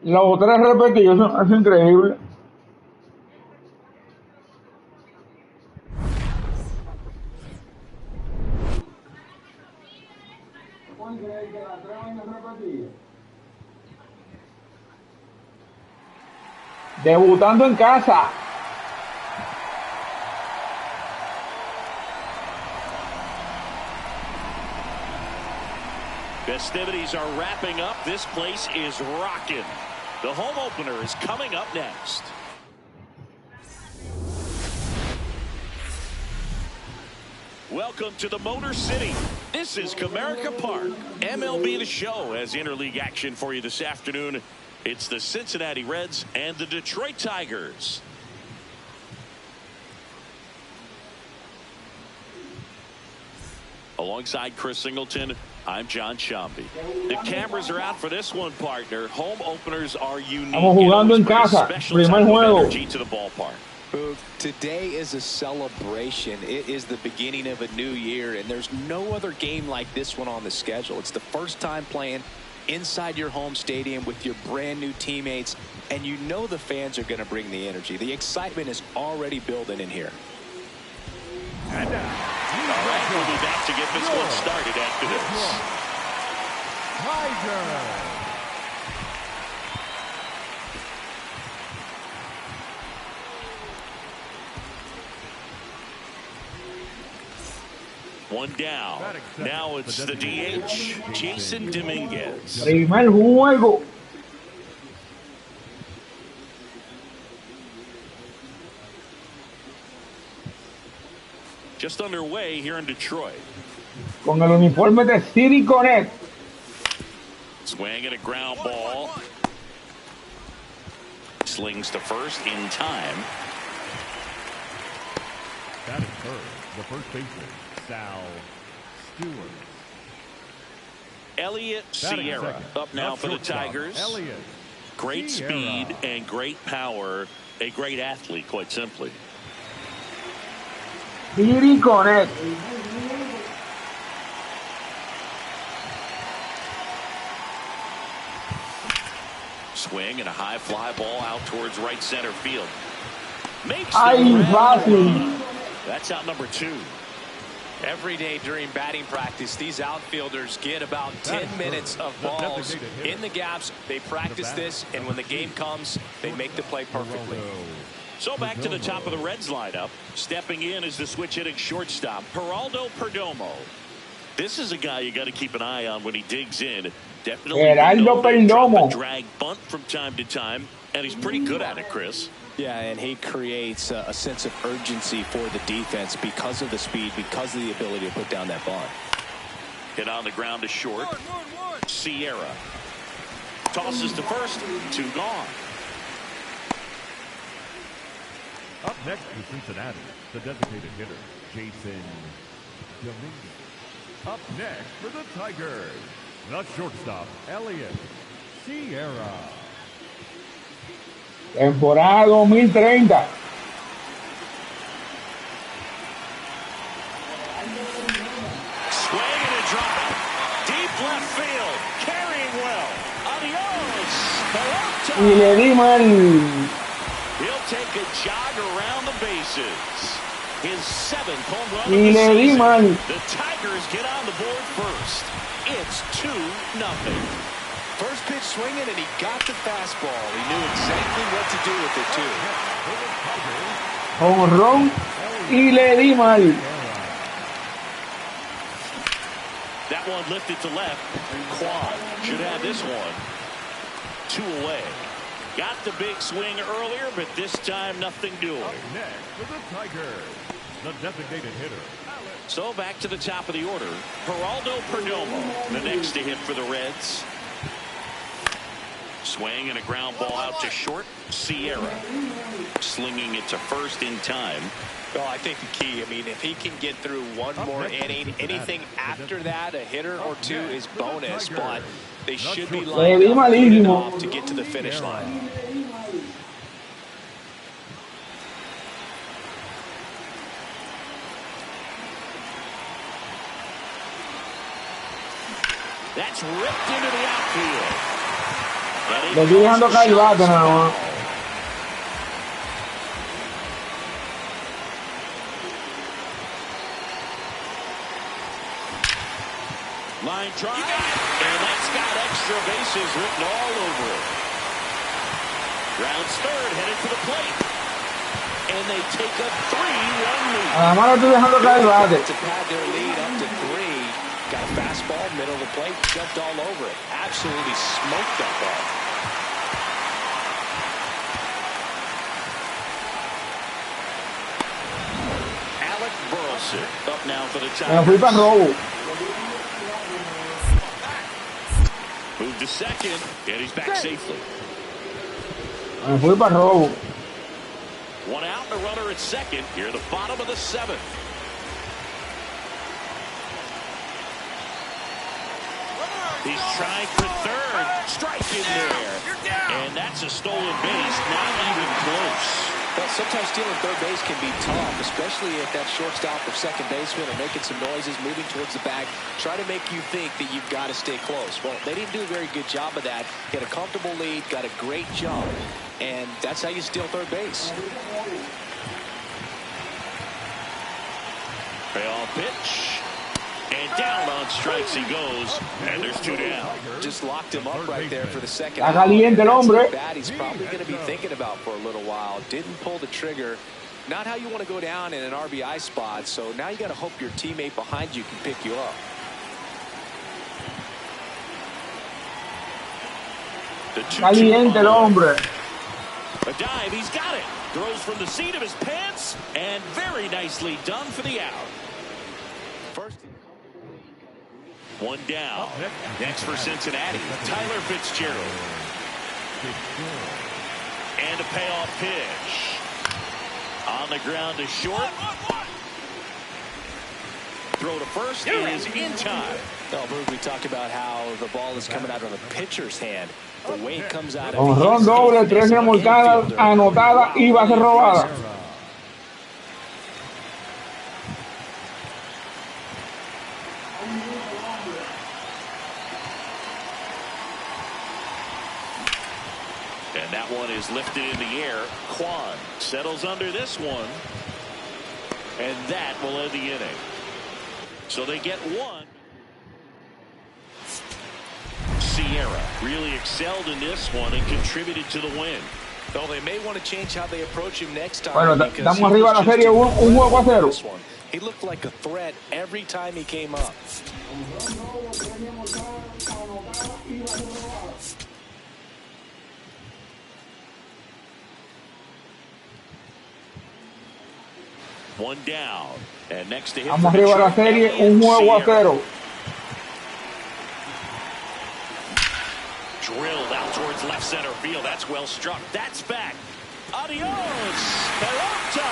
Los 3 repetidos, eso es increíble. Debutando en casa. Festivities are wrapping up. This place is rocking. The home opener is coming up next. Welcome to the Motor City. This is Comerica Park. MLB The Show has interleague action for you this afternoon. It's the Cincinnati Reds and the Detroit Tigers. Alongside Chris Singleton, I'm John Shambi. The cameras are out for this one, partner. Home openers are unique. Estamos jugando en casa. Primer juego. Energy to the ballpark. Today is a celebration. It is the beginning of a new year, and there's no other game like this one on the schedule. It's the first time playing inside your home stadium with your brand new teammates, and you know the fans are going to bring the energy. The excitement is already building in here. And now, all right, we'll be back to get this one started after this. Tigers. One down. Now it's the DH, Jason Dominguez. Primer juego. Just underway here in Detroit. Con el uniforme de City Connect. Swing and a ground ball. Slings to first in time. That is third. The first baseman, Sal Stewart. Elliott Sierra up now for the Tigers. Elliott Great Sierra. speed and great power. A great athlete, quite simply. City Connect. Swing and a high fly ball out towards right center field. Makes Ay, the fácil. That's out number 2. Every day during batting practice, these outfielders get about 10 minutes of balls in the gaps. They practice this, and when the game comes, they make the play perfectly. So back to the top of the Reds lineup. Stepping in is the switch hitting shortstop, Geraldo Perdomo. This is a guy you got to keep an eye on when he digs in. Definitely Geraldo Perdomo. Drag bunt from time to time, and he's pretty good at it, Chris. Yeah, and he creates a sense of urgency for the defense because of the speed, because of the ability to put down that bunt. Hit on the ground to short. Sierra tosses to first. 2 gone. Up next to Cincinnati, the designated hitter, Jason Dominguez. Up next for the Tigers, the shortstop, Elliott Sierra. Temporada 2030. Swing and a drive. Deep left field. Carrying well. Adios. Y le di mal. He'll take a jog around the bases. His 7th home run Y of the le di season. mal. The Tigers get on the board first. It's 2-0. First pitch swinging, and he got the fastball. He knew exactly what to do with it, too. Jonrón y le di mal. That one lifted to left. Quad should have this one. 2 away. Got the big swing earlier, but this time nothing doing. Next for the Tigers, the designated hitter. So back to the top of the order. Geraldo Perdomo, the next to hit for the Reds. Swing and a ground ball out to short. Sierra slinging it to first in time. Well, I think the key, I mean, if he can get through one more inning, anything after that, a hitter or 2 is bonus, but they should be lined up good enough to get to the finish line. That's ripped into the outfield. Le estoy dejando caer el bate nada más. Line drive, and that's got extra bases written all over it. Rounds third, headed for the plate. And they take a 3-1 lead. Nada más le estoy dejando caer el bate. To pad their lead up to 3. Got a fastball, middle of the plate, jumped all over it. Absolutely smoked that ball. Alec Burleson up now for the Me fui para robo. Moved to second, and he's back safely. Me fui para robo. One out and a runner at second here at the bottom of the 7th. He's trying for third. Strike in there. And that's a stolen base. Not even close. Well, sometimes stealing third base can be tough, especially if that shortstop or second baseman are making some noises, moving towards the bag, try to make you think that you've got to stay close. Well, they didn't do a very good job of that. Get a comfortable lead, got a great jump, and that's how you steal third base. Payoff pitch. And down on strikes he goes, and there's 2 down. Just locked him up right there for the second. Está caliente el hombre. That he's probably going to be thinking about for a little while. Didn't pull the trigger. Not how you want to go down in an RBI spot. So now you got to hope your teammate behind you can pick you up. Caliente el hombre. A dive, he's got it. Throws from the seat of his pants, and very nicely done for the out. First. One down. Next for Cincinnati, Tyler Fitzgerald. And a payoff pitch. On the ground to short. Throw to first is in time. Oh, Bruce, we talked about how the ball is coming out of the pitcher's hand. The way it comes out of Jonrón doble, 3 remolcadas, anotada y base robada. And that one is lifted in the air. Quan settles under this one. And that will end the inning. So they get one. Sierra really excelled in this one and contributed to the win. Well, they may want to change how they approach him next time. Bueno, estamos arriba de la serie, un juego a 0. He looked like a threat every time he came up. One down. And next to him, estamos arriba de la serie, un juego a 0. Drilled out towards left center field. That's well struck. That's back. Adios, Peralta.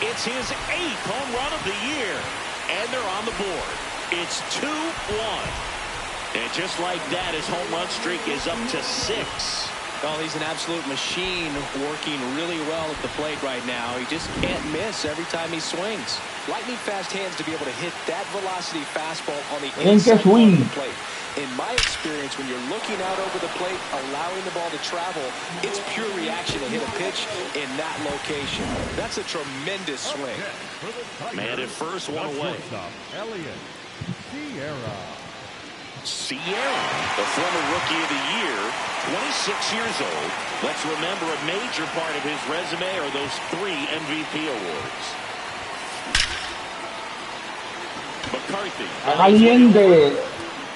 It's his 8th home run of the year. And they're on the board. It's 2-1. And just like that, his home run streak is up to 6. Well, he's an absolute machine, working really well at the plate right now. He just can't miss every time he swings. Lightning fast hands to be able to hit that velocity fastball on the inside part of the plate. In my experience, when you're looking out over the plate, allowing the ball to travel, it's pure reaction to hit a pitch in that location. That's a tremendous swing. Man at first, one away. Sierra, the former Rookie of the Year, 26 years old. Let's remember a major part of his resume are those 3 MVP awards. McCarthy. Caliente,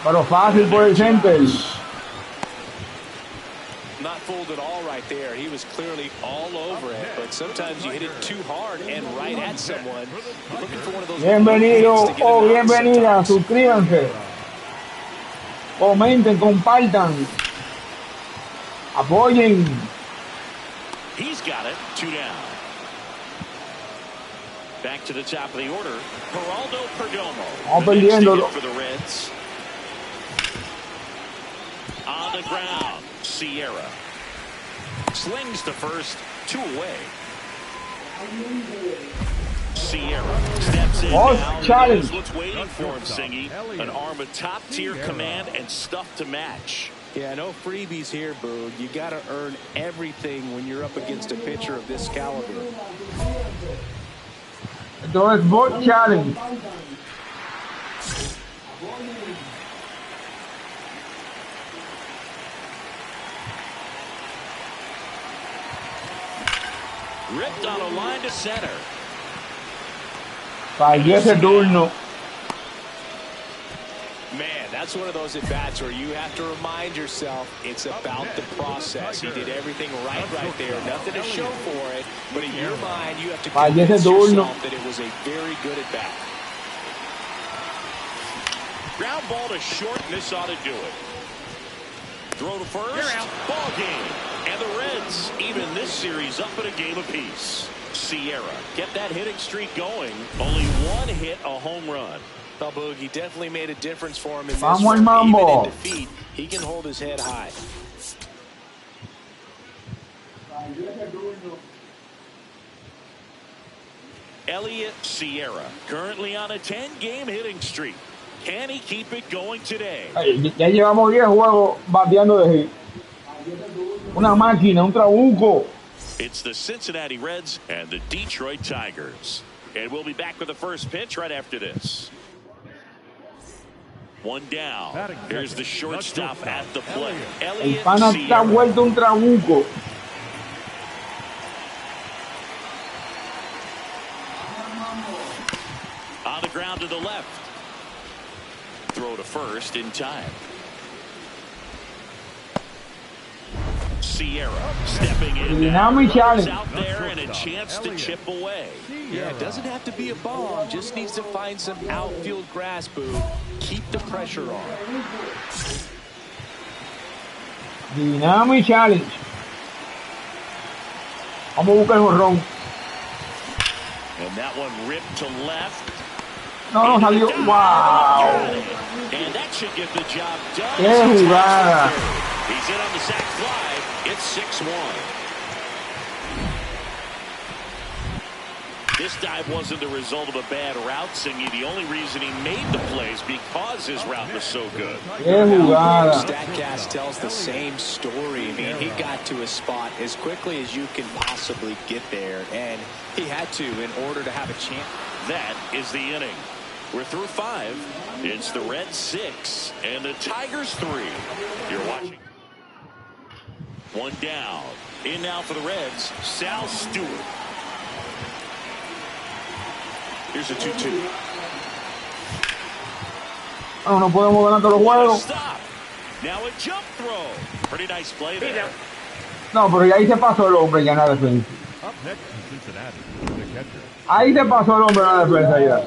pero fácil por el center. Not fooled at all right there. He was clearly all over it, but sometimes you hit it too hard and right at someone. You're looking for one of those. Bienvenido o bienvenida, suscríbanse. Comenten, compartan, apoyen. He's got it. 2 down. Back to the top of the order. Geraldo Perdomo. Vamos perdiendo. For the Reds. On the ground. Sierra. Slings to first. 2 away. Sierra steps in now. Challenge. What's waiting for him, Singy. An arm of top-tier command and stuff to match. Yeah, no freebies here, Boog. You got to earn everything when you're up against a pitcher of this caliber. Esto es bot challenge. Ripped on a line to center. Fallé ese turno. Man, that's one of those at-bats where you have to remind yourself it's about the process. He did everything right there. Nothing to show for it. But in your mind, you have to convince yourself that it was a very good at-bat. Ground ball to short, and this ought to do it. Throw to first. Ball game. And the Reds even this series up at a game apiece. Sierra kept that hitting streak going. Only one hit, a home run. Well, Boog, he definitely made a difference for him in this one. Even in defeat, he can hold his head high. Elliot Sierra, currently on a 10-game hitting streak. Can he keep it going today? Ya llevamos 10 juegos bateando de hit. Una máquina, un trabuco. It's the Cincinnati Reds and the Detroit Tigers. And we'll be back with the first pitch right after this. One down. Here's the shortstop at the plate. El pana está vuelto un trabuco. On the ground to the left. Throw to first in time. Sierra stepping in now. Out there and a chance to chip away. Yeah, it doesn't have to be a bomb. Just needs to find some outfield grass, Boo. Keep the pressure on. Dynamic challenge. Vamos a buscar el jorrón. And that one ripped to left. No, salió. Wow. And that should get the job done. Qué jugada. He's in on the sac fly. It's 6-1. This dive wasn't the result of a bad route, Singy. The only reason he made the plays because his route was so good. StatCast tells the same story. I mean, he got to his spot as quickly as you can possibly get there, and he had to in order to have a chance. That is the inning. We're through 5. It's the Reds 6 and the Tigers 3. You're watching. One down. In now for the Reds, Sal Stewart. Here's a 2-2. No podemos ganar todos los juegos. Stop. Now a jump throw. Pretty nice play there. No, pero ya ahí se pasó el hombre ya en la defensa. Up next in Cincinnati, the catcher. Ahí se pasó el hombre en la defensa ya.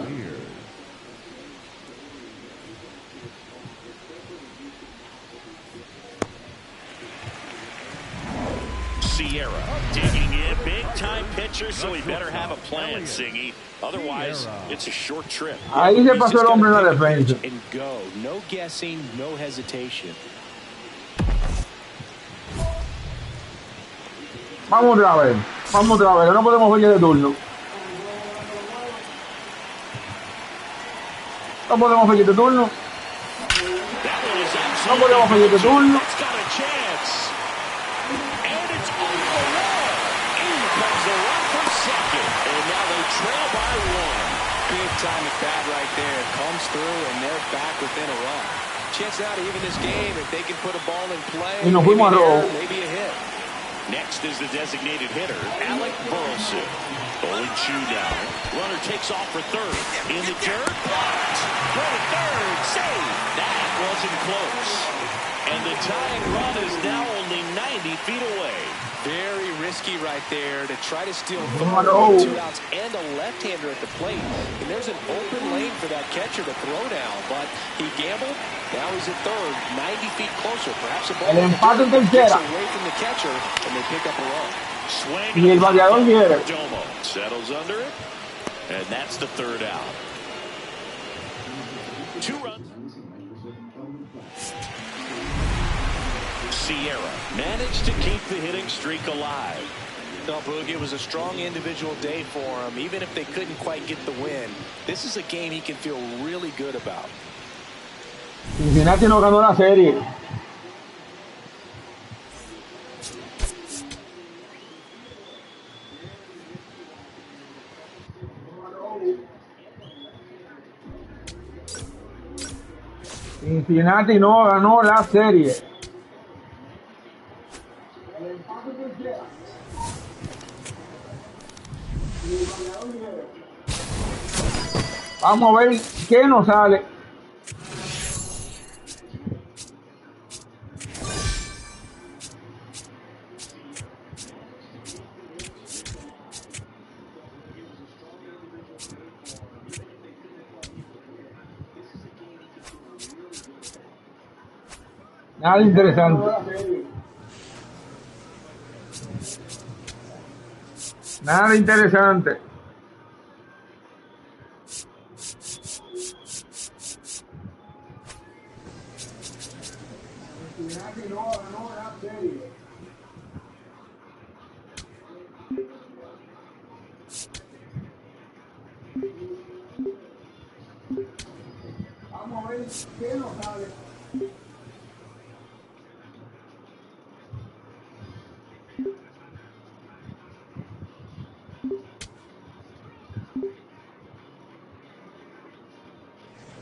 Sierra digging in, big time pitcher, so he better have a plan, Singy. Otherwise, it's a short trip. Ahí se pasó el hombre en la defensa. And go. No guessing, no hesitation. Vamos otra vez. No podemos fallar de turno. No podemos fallar de turno. No podemos fallar de turno. Trail by 1. Big time at bat right there. Comes through and they're back within a run. Chance out to even this game if they can put a ball in play. Y nos fuimos a robo. Maybe a hit. Next is the designated hitter, Alec Burleson. 0-2 down. Runner takes off for third. In the dirt. Blocked. Throw to third. Save. That wasn't close. And the tying run is now only 90 feet away. Very risky right there to try to steal third with 2 outs and a left-hander at the plate. And there's an open lane for that catcher to throw down, but he gambled. Now he's at third, 90 feet closer. Perhaps a ball gets away from the catcher, and they pick up a run. Swing. Y el bateador quiere. Domo settles under it, and that's the third out. 2 runs. Sierra managed to keep the hitting streak alive. No, Boog, it was a strong individual day for him. Even if they couldn't quite get the win, this is a game he can feel really good about. Cincinnati no ganó la serie. Cincinnati no ganó la serie. Vamos a ver qué nos sale. Nada interesante. Nada interesante. Vamos a ver qué nos sale.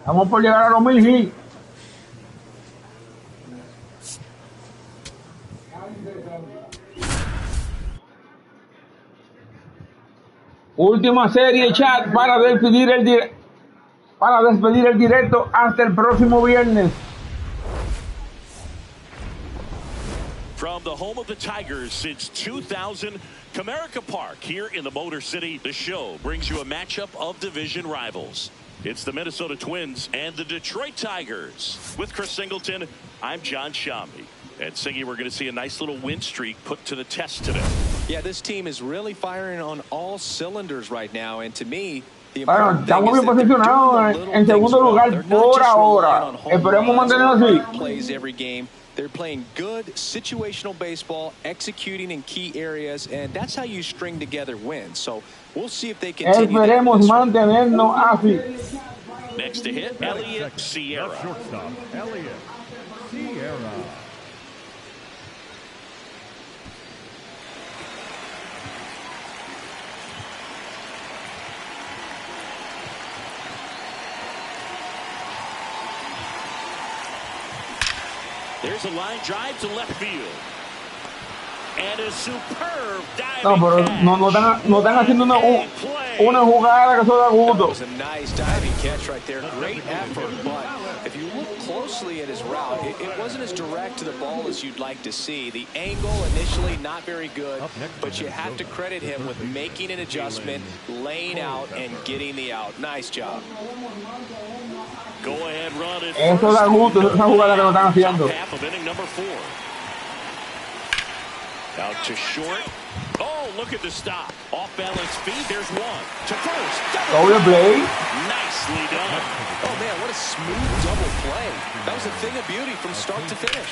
Vamos por llegar a los 1000 hits. Última serie, chat, para despedir el directo hasta el próximo viernes. From the home of the Tigers since 2000, Comerica Park here in the Motor City, the show brings you a matchup of division rivals. It's the Minnesota Twins and the Detroit Tigers. With Chris Singleton, I'm John Shambi. And Singy, we're going to see a nice little win streak put to the test today. Yeah, this team is really firing on all cylinders right now, and to me, bueno, estamos bien posicionados en segundo lugar por ahora. Esperemos mantenerlo así. Plays every game. They're playing good situational baseball, executing in key areas, and that's how you string together wins. So we'll see if they continue. Esperemos mantenernos así. Next to hit, Elliot Sierra. Shortstop, Elliot Sierra. There's a line drive to left field. And a superb diving no, pero no están haciendo una jugada que eso da gusto. That was a nice diving catch right there. Great effort, but if you look closely at his route, it wasn't as direct to the ball as you'd like to see. The angle initially not very good, but you have to credit him with making an adjustment, laying out, and getting the out. Nice job. Go ahead run it. Eso da gusto, esa jugada que lo están haciendo. Half of inning number 4. Out to short. Oh, look at the stop. Off balance feed. There's one. To first. Double play. Nicely done. Oh, man, what a smooth double play. That was a thing of beauty from start to finish.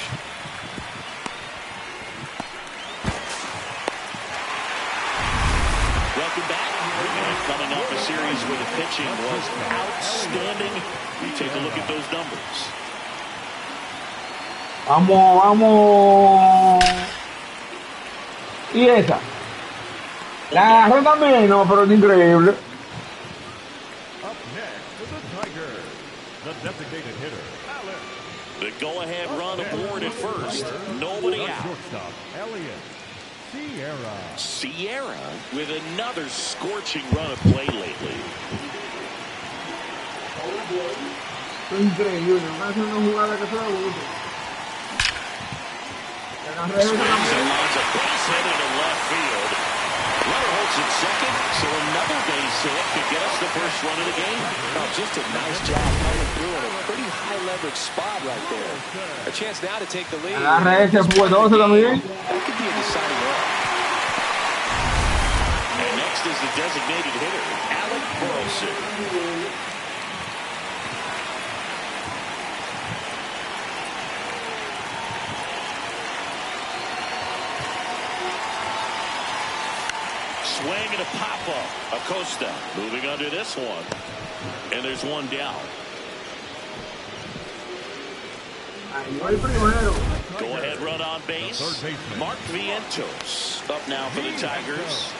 Welcome back. And coming off a series where the pitching was outstanding. We take a look at those numbers. Vamos. Y esa. La agarró también, no, pero es increíble. Up next for the Tigers, the designated hitter, Alex. The go-ahead run aboard at first. Nobody out. Shortstop, Elliot Sierra. Sierra with another scorching run of play lately. Es increíble, no hace una jugada que se da gusto. Swings and lines a base hit into left field. Runner holds at second, so another base hit could get us the first run of the game. Oh, just a nice job coming through in a pretty high leverage spot right there. A chance now to take the lead. Agarra ese puedoso también. That could be a deciding run. And next is the designated hitter, Alec Burleson. Swing and a pop-up. Acosta moving under this one. And there's one down. Go-ahead run on base. Mark Vientos up now for the Tigers.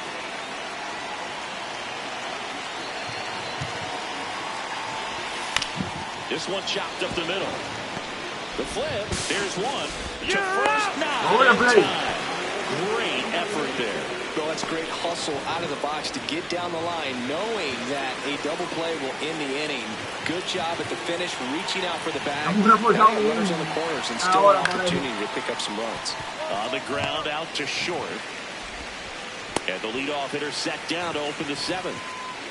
This one chopped up the middle. The flip. There's one. To first now. Great effort there. Well, that's great hustle out of the box to get down the line, knowing that a double play will end the inning. Good job at the finish, reaching out for the bag. Runners on the corners and still an opportunity to pick up some runs. On the ground, out to short. And the leadoff hitter set down to open the seventh.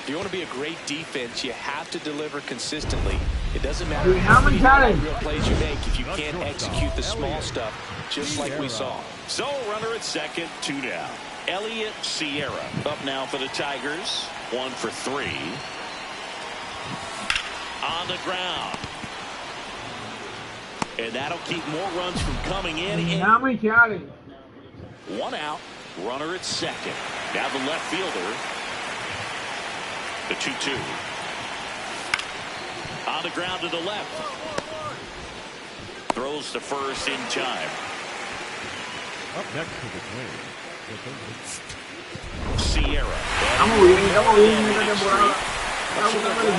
If you want to be a great defense, you have to deliver consistently. It doesn't matter how many times real plays you make if you can't execute the small stuff, just like we saw. So, runner at second, 2 down. Elliott Sierra up now for the Tigers. 1 for 3. On the ground. And that'll keep more runs from coming in. How many times? 1 out. Runner at second. Now the left fielder. The 2-2. On the ground to the left. Throws to first in time. Up next to the plate. Sierra. Estamos bien esta temporada.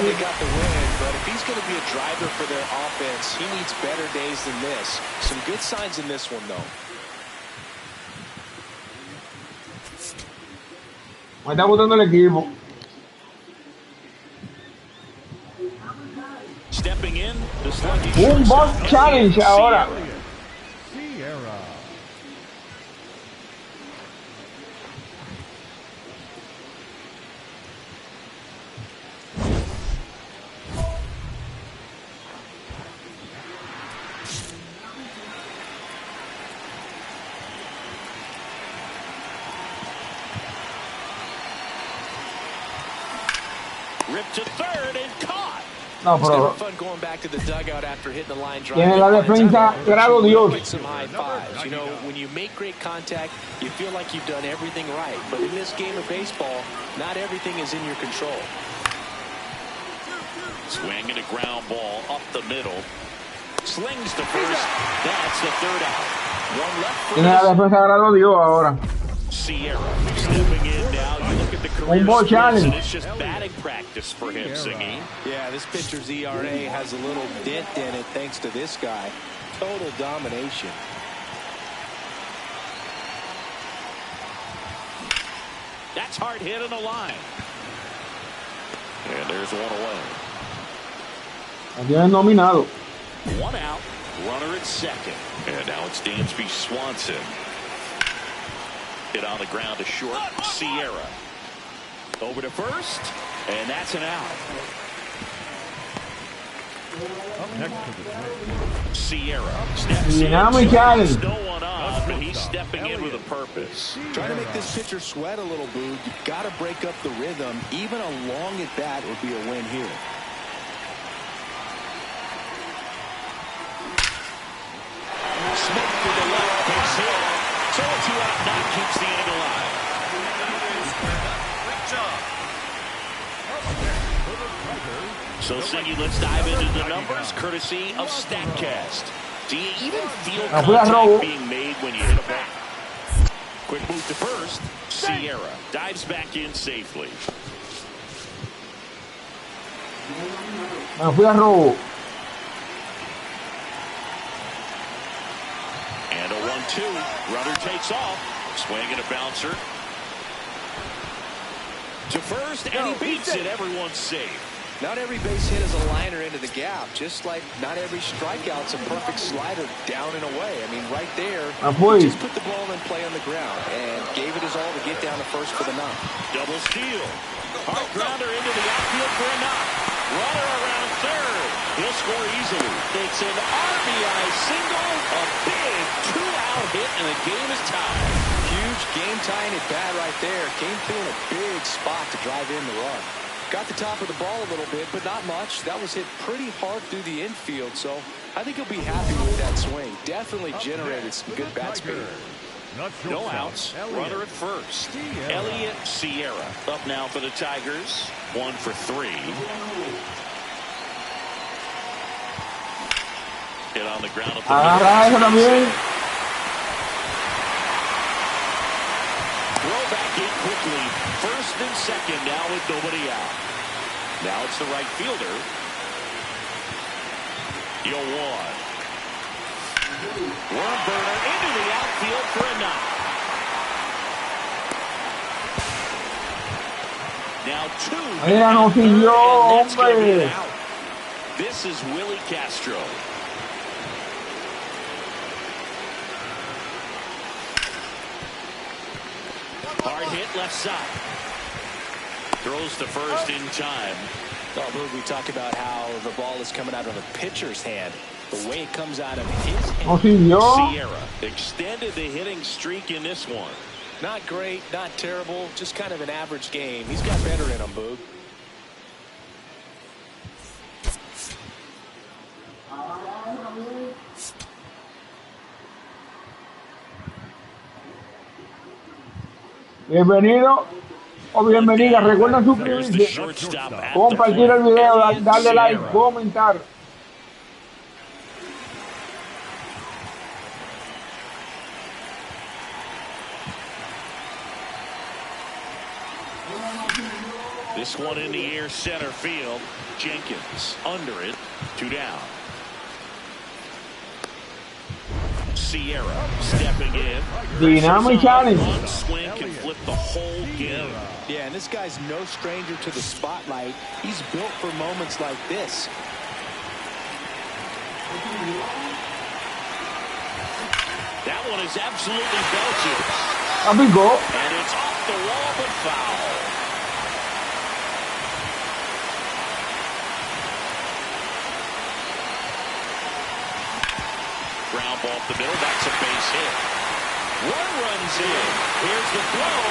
They got the win, but if he's going to be a driver for their offense, he needs better days than this. Some good signs in this one, though. Me está gustando el equipo. Stepping in, the sluggish Un boss challenge ahora. Sierra. ripped to third and caught. No, pero Fun going back to the dugout after hitting the line drive. tiene la defensa, grado Dios. Get some high fives. You know, when you make great contact, you feel like you've done everything right. But in this game of baseball, not everything is in your control. Swinging a ground ball up the middle. Slings to first. That's the third out. One left for Tiene la defensa, grado Dios ahora. Sierra stepping in now. You look at the career ball splits, challenge. and it's just batting practice for him, Singy. Yeah, this pitcher's ERA has a little dent in it thanks to this guy. Total domination. That's hard hit on the line. And there's one away. Aquí es nominado. One out. Runner at second. And now it's Dansby Swanson. Hit on the ground to short. Sierra. Over to first. And that's an out. Up next to the plate. Sierra steps in. Now we got it. No one on, but he's stepping in with a purpose. Trying to make this pitcher sweat a little, Boog. You've got to break up the rhythm. Even a long at bat would be a win here. Smith to the left. Takes hit. So a 2-out knock keeps the inning alive. Great job. So, Singy, let's dive into the numbers, courtesy of StatCast. Do you even feel contact being made when you hit a bat? Quick move to first. Sierra dives back in safely. Me fui a robo. And a 1-2. Runner takes off. Swinging a bouncer. To first, and he beats it. Everyone's safe. Not every base hit is a liner into the gap, just like not every strikeout's a perfect slider down and away. I mean, right there, he just put the ball in play on the ground and gave it his all to get down to first for the knock. Double steal. Hard grounder into the outfield for a knock. Runner around third. He'll score easily. It's an RBI single. A big two-out hit, and the game is tied. Huge game-tying at bat right there. Came through in a big spot to drive in the run. Got the top of the ball a little bit, but not much. That was hit pretty hard through the infield, so I think he'll be happy with that swing. Definitely generated some good bat speed. No outs. Runner at first. Elliott Sierra up now for the Tigers. 1 for 3. Hit on the ground at the middle. Throw back in quickly. First and second now with nobody out. Now it's the right fielder. 0-1. Worm burner into the outfield for a knock. Now two. Mira, no siguió, and that's gonna be an hombre. out. This is Willie Castro. Hard hit left side. Throws to first in time. Oh, Boog, we talk about how the ball is coming out of a pitcher's hand. The way it comes out of his hand. No siguió. Sierra extended the hitting streak in this one. Not great, not terrible, just kind of an average game. He's got better in him, Boog. Bienvenido o bienvenida. Recuerden There's the suscribirse, shortstop at compartir the el plate. video, Elliott darle like, Sierra. comentar. This one in the air, center field. Jenkins under it, 2 down. Sierra stepping in. Dynamic challenge. One swing can flip the whole game. Yeah, and this guy's no stranger to the spotlight. He's built for moments like this. That one is absolutely belted. Amigo. And it's off the wall, but foul. Ground ball up the middle. That's a base hit. One runs in. Here's the throw.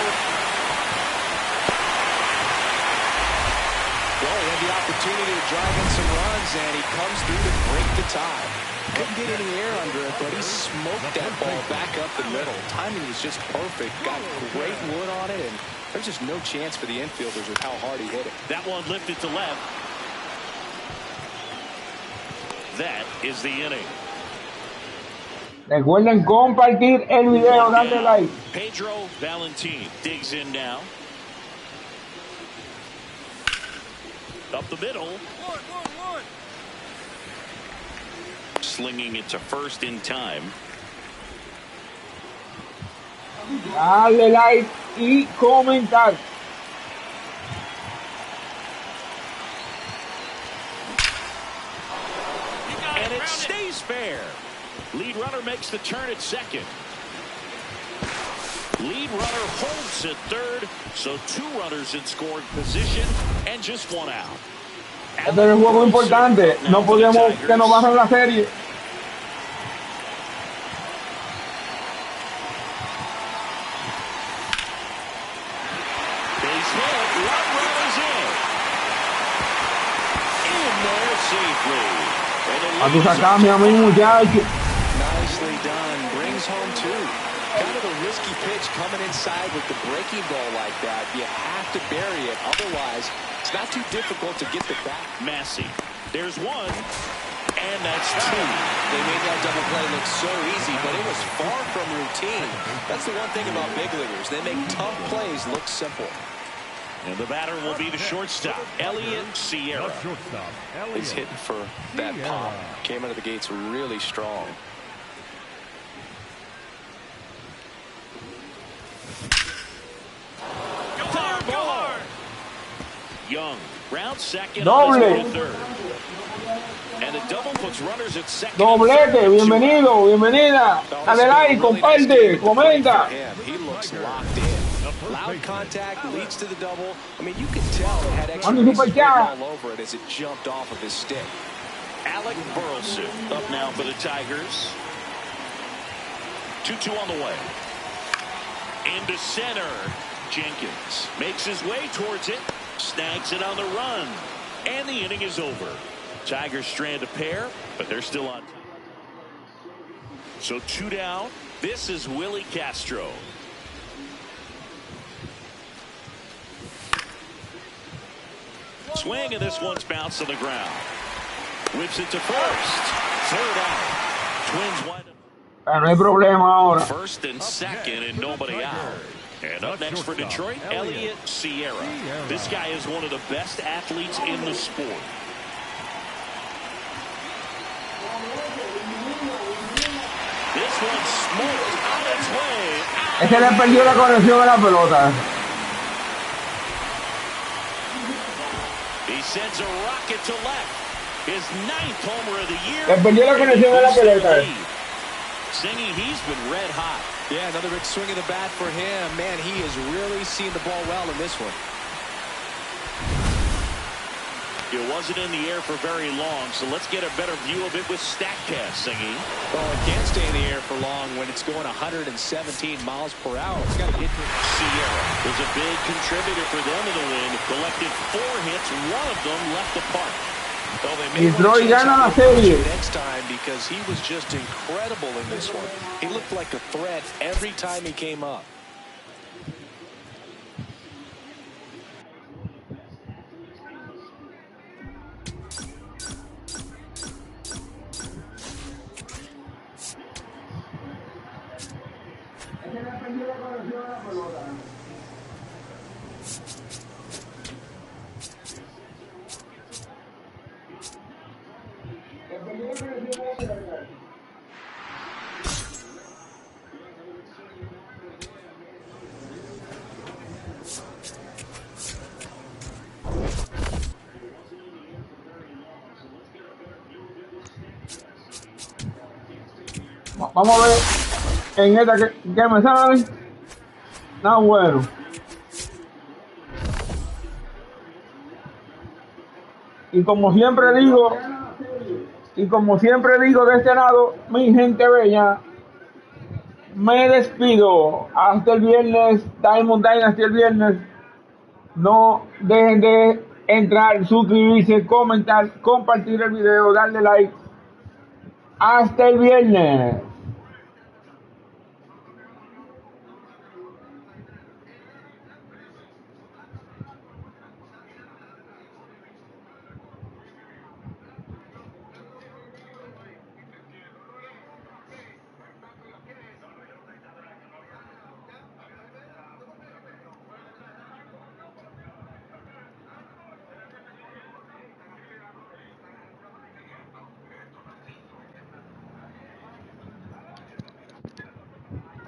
Well, he had the opportunity to drive in some runs, and he comes through to break the tie. Couldn't get any air under it, but he smoked that ball back up the middle. Timing was just perfect. Got great wood on it, and there's just no chance for the infielders with how hard he hit it. That one lifted to left. That is the inning. Recuerden compartir el video, darle like. Pedro Valentin digs in now. Up the middle. Slinging it to first in time. Darle like y comentar. And it stays fair. Lead runner makes the turn at second. Lead runner holds at third. So 2 runners in scoring position and just 1 out. Este es el juego importante. No podemos que nos bajen la serie. Base hit. 1 run is in. In there safely. A tu sacarme a mí, muchacho. Nicely done. Brings home 2. Kind of a risky pitch coming inside with the breaking ball like that. You have to bury it. Otherwise, it's not too difficult to get the bat. Massey. There's 1. And that's 2. They made that double play look so easy, but it was far from routine. That's the one thing about big leaguers. They make tough plays look simple. And the batter will be the shortstop, Elliott Sierra. Shortstop, He's Elliott. hitting for that pop. Came out of the gates really strong. Young, round second. Doble. On his way to third. And a double puts runners at second. Doblete, bienvenido, bienvenida. Dale like, comparte, comenta. He looks locked in. Loud contact leads to the double. I mean, you can tell it had extra pieces written all over it as it jumped off of his stick. Alec Burleson up now for the Tigers. 2-2 on the way. Into center. Jenkins makes his way towards it. Snags it on the run. And the inning is over. Tigers strand a pair, but they're still on top. So 2 down. This is Willie Castro. Swing, and this one's bounced on the ground. Whips it to first. 3rd out. Twins wide. Pero no hay problema ahora. First and second, and nobody out. And up next for Detroit, Elliott Sierra. This guy is one of the best athletes in the sport. This one smoked on its way. Es que le perdió la conexión a la pelota. He sends a rocket to left. His 9th homer of the year. Le perdió la conexión a la pelota. Singing, he's been red hot. Yeah, another big swing of the bat for him. Man, he has really seen the ball well in this one. It wasn't in the air for very long, so let's get a better view of it with StatCast, Singing. Well, it can't stay in the air for long when it's going 117 miles per hour. It's got to get to it. Sierra was a big contributor for them in the win. Collected 4 hits, one of them left the park. Well, they may Y Troy gana la serie. next time because he was just incredible in this one. He looked like a threat every time he came up. Vamos a ver en esta que me sale. No, bueno. Y como siempre digo de este lado, mi gente bella, me despido. Hasta el viernes, Diamond Dynasty el viernes. No dejen de entrar, suscribirse, comentar, compartir el video, darle like. Hasta el viernes.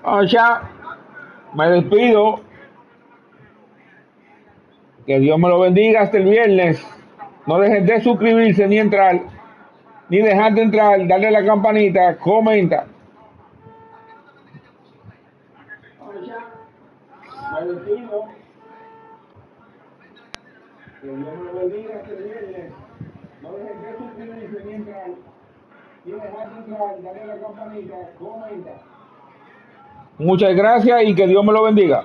O sea, me despido. Que Dios me lo bendiga hasta el viernes. No dejen de suscribirse ni entrar, ni dejar de entrar, darle a la campanita, comenta. O sea, me despido. Que Dios me lo bendiga hasta el viernes. No dejen de suscribirse ni entrar, ni dejar de entrar, darle a la campanita, comenta. Muchas gracias y que Dios me lo bendiga.